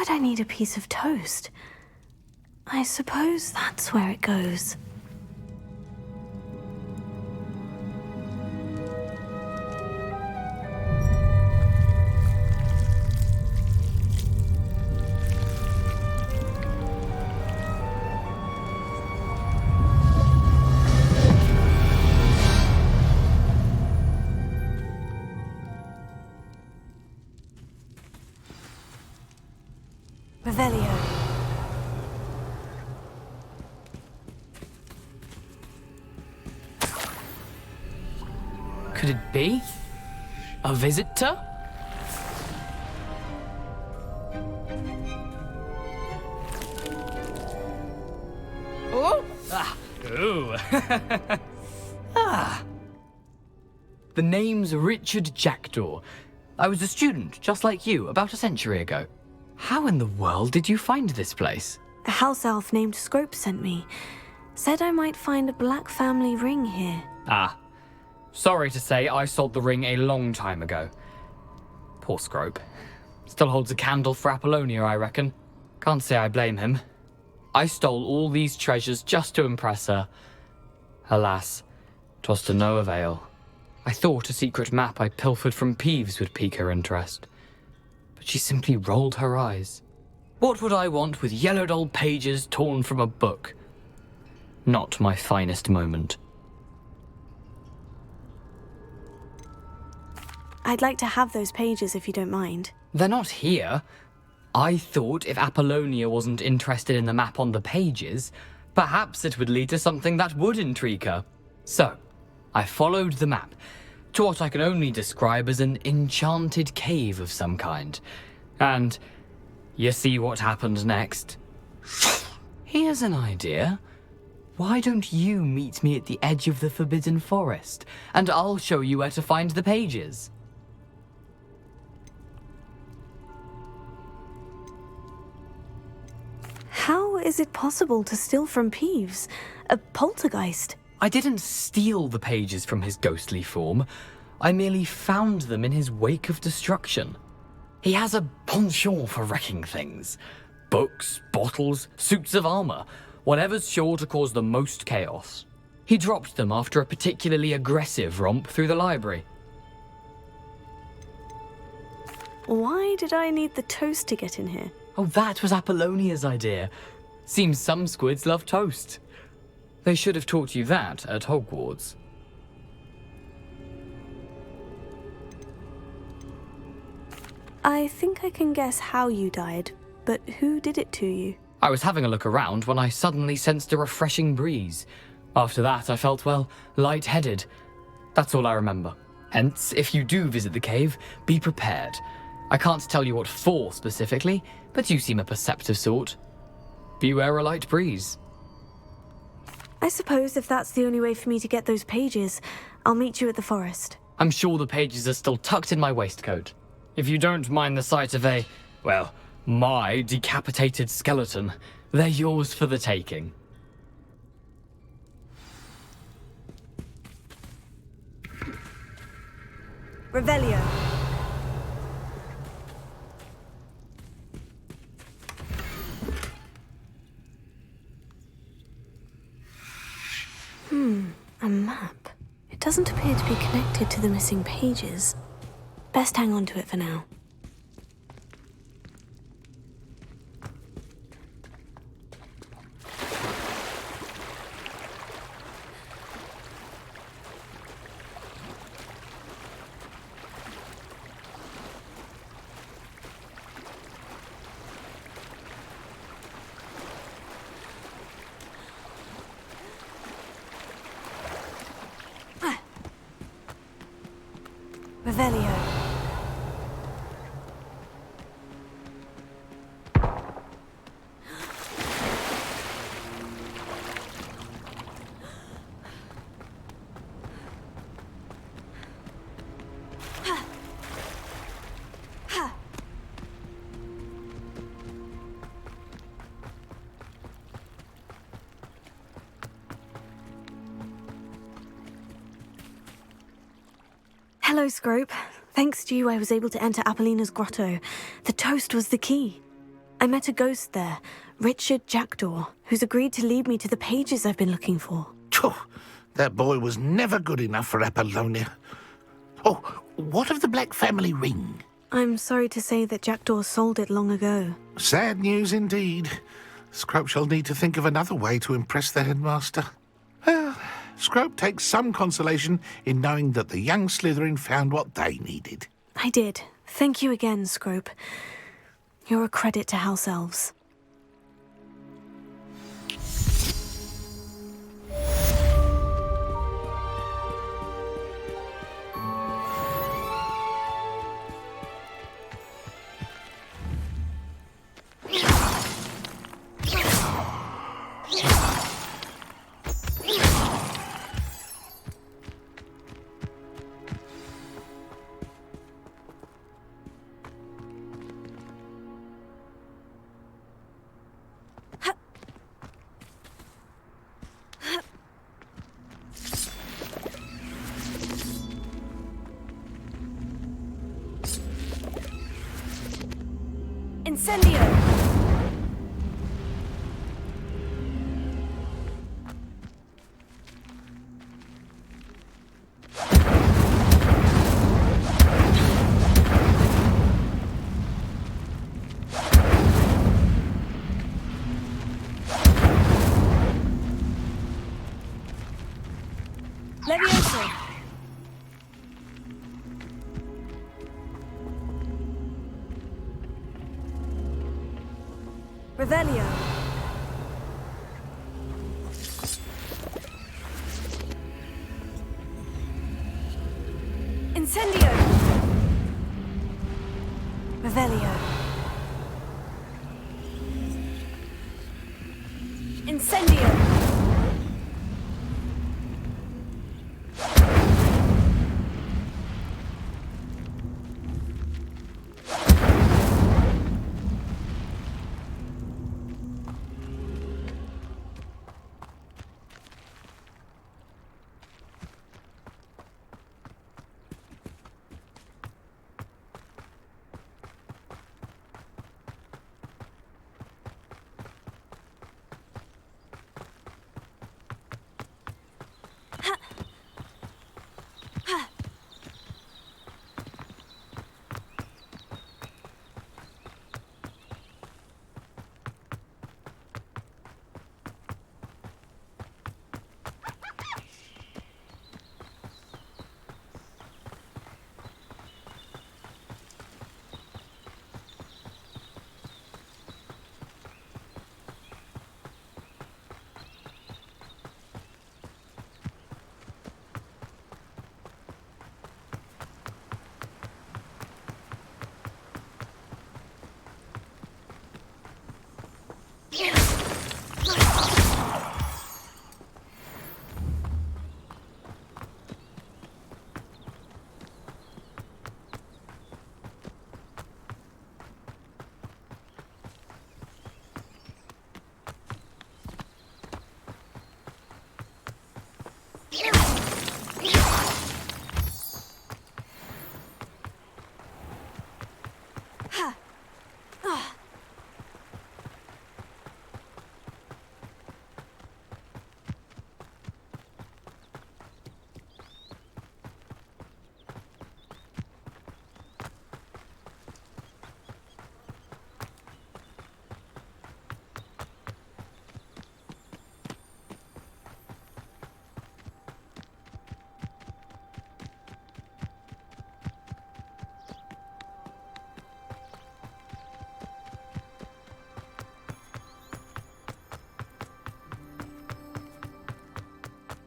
would I need a piece of toast? I suppose that's where it goes. Revelio. Could it be? A visitor? Oh! Ah! Ooh. Ah! The name's Richard Jackdaw. I was a student, just like you, about a century ago. How in the world did you find this place? A house elf named Scrope sent me. Said I might find a black family ring here. Ah. Sorry to say, I sold the ring a long time ago. Poor Scrope. Still holds a candle for Apollonia, I reckon. Can't say I blame him. I stole all these treasures just to impress her. Alas, 'twas to no avail. I thought a secret map I pilfered from Peeves would pique her interest. But she simply rolled her eyes. What would I want with yellowed old pages torn from a book? Not my finest moment. I'd like to have those pages if you don't mind. They're not here. I thought if Apollonia wasn't interested in the map on the pages, perhaps it would lead to something that would intrigue her. So, I followed the map to what I can only describe as an enchanted cave of some kind. And you see what happened next? Here's an idea. Why don't you meet me at the edge of the Forbidden Forest, and I'll show you where to find the pages. How is it possible to steal from Peeves? A poltergeist? I didn't steal the pages from his ghostly form. I merely found them in his wake of destruction. He has a penchant for wrecking things. Books, bottles, suits of armor, whatever's sure to cause the most chaos. He dropped them after a particularly aggressive romp through the library. Why did I need the toast to get in here? Oh, that was Apollonia's idea. Seems some squids love toast. They should have taught you that at Hogwarts. I think I can guess how you died, but who did it to you? I was having a look around when I suddenly sensed a refreshing breeze. After that, I felt, well, lightheaded. That's all I remember. Hence, if you do visit the cave, be prepared. I can't tell you what for specifically, but you seem a perceptive sort. Beware a light breeze. I suppose if that's the only way for me to get those pages, I'll meet you at the forest. I'm sure the pages are still tucked in my waistcoat. If you don't mind the sight of a, well, my decapitated skeleton, they're yours for the taking. Revelio. A map. It doesn't appear to be connected to the missing pages. Best hang on to it for now. Revelio. Hello, Scrope. Thanks to you, I was able to enter Apollina's grotto. The toast was the key. I met a ghost there, Richard Jackdaw, who's agreed to lead me to the pages I've been looking for. Phew, that boy was never good enough for Apollonia. Oh, what of the Black family ring? I'm sorry to say that Jackdaw sold it long ago. Sad news indeed. Scrope shall need to think of another way to impress the headmaster. Well, Scrope takes some consolation in knowing that the young Slytherin found what they needed. I did. Thank you again, Scrope. You're a credit to House Elves. Incendio! Levioso! Revelio. Incendio. Revelio. Incendio.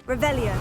Revelio.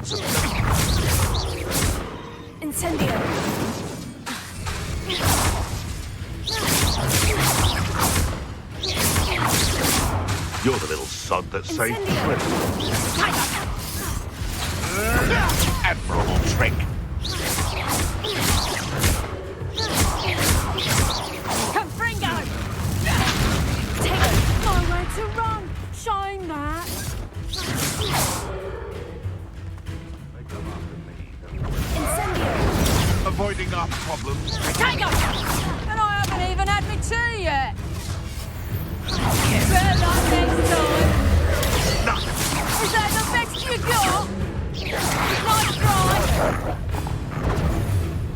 chance of... Incendio. You're the little sod that saved Trip. Admirable trick. Confringo! Take it! Nowhere to run! Shine that! Incendio! Avoiding our problems. Tango! And I haven't even had my tea yet! Better luck next time! No. Is that the best you got? Nice try!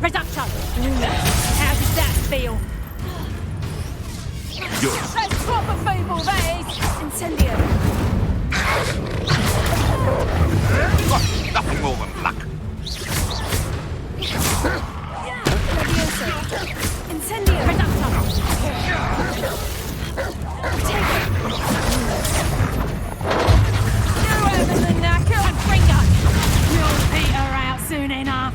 Reduction! How does that feel? That's proper people, that is! Incendio. Nothing more than luck. Incendio. Reduction! Whoever's the knacker and Fringo! You'll peter out soon enough!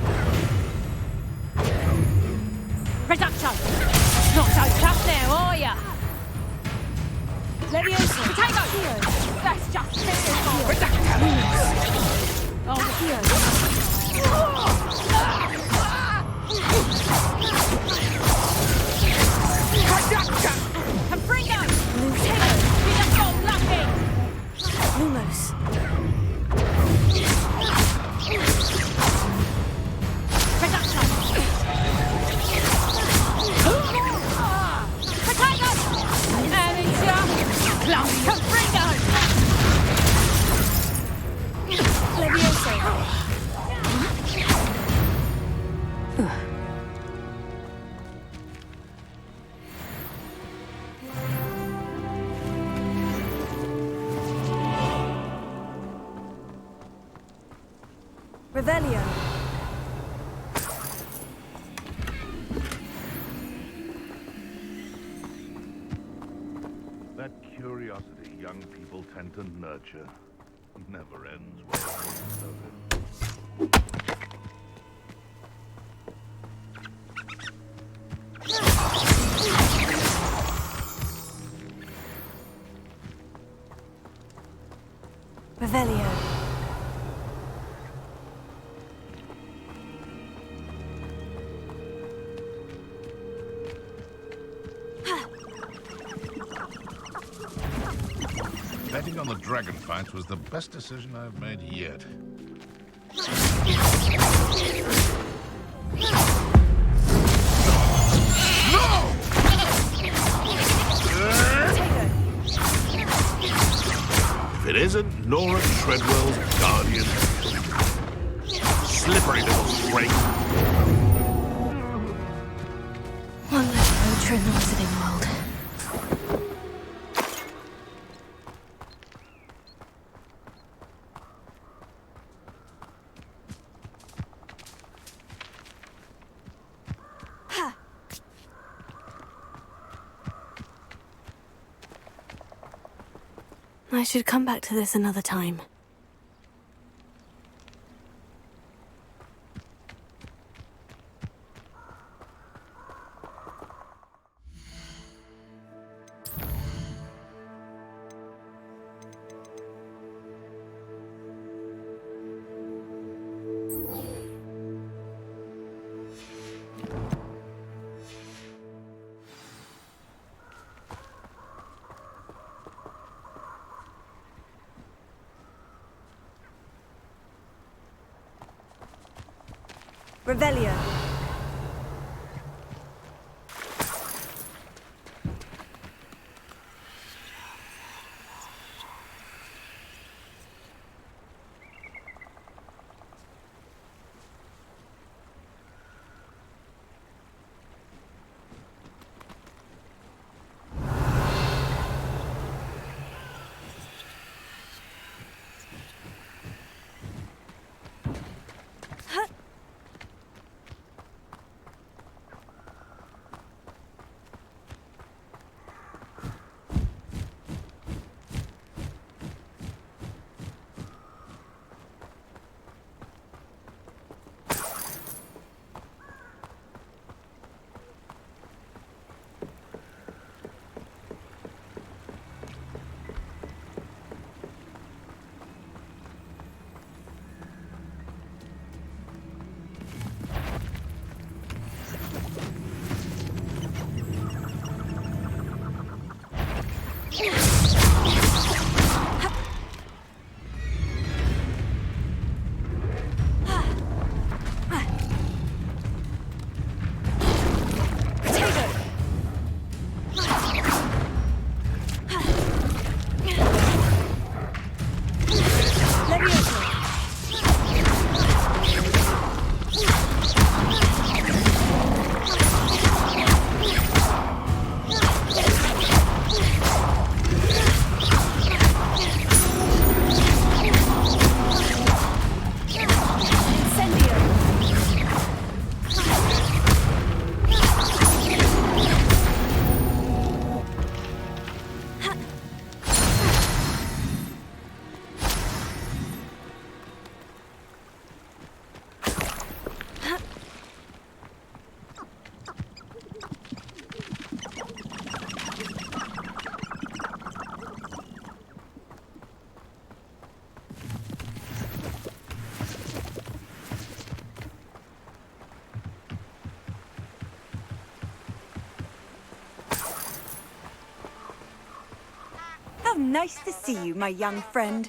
Reduction! Not so tough now, are ya? Leviosa! Potato! That's just typical! Reduction! Oh, here! Reduction! Confringo! Potato! You just got lucky! Lumos. Reduction! Potato! And it's clumsy Confringo! Leviosa. Revelio. That curiosity young people tend to nurture never ends well. Revelio. Betting on the dragon fights was the best decision I've made yet. No! If it isn't Nora Treadwell's guardian. Slippery little snake. One less poacher in the Wizarding World. I should come back to this another time. Revelio. Nice to see you, my young friend.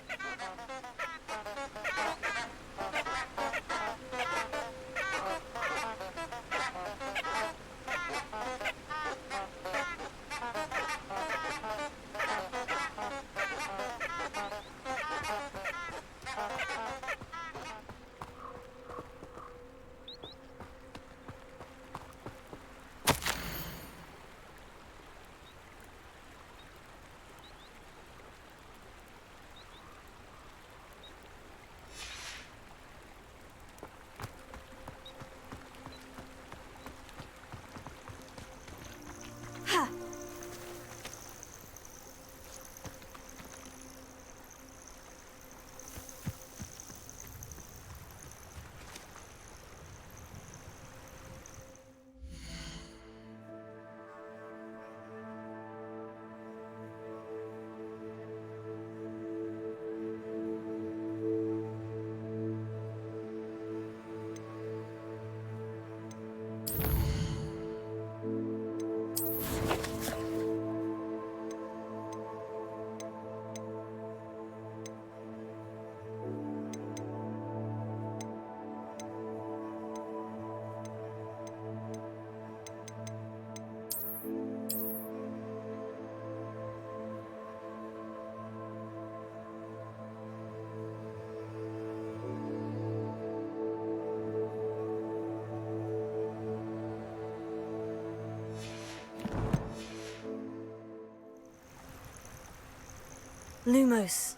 Lumos,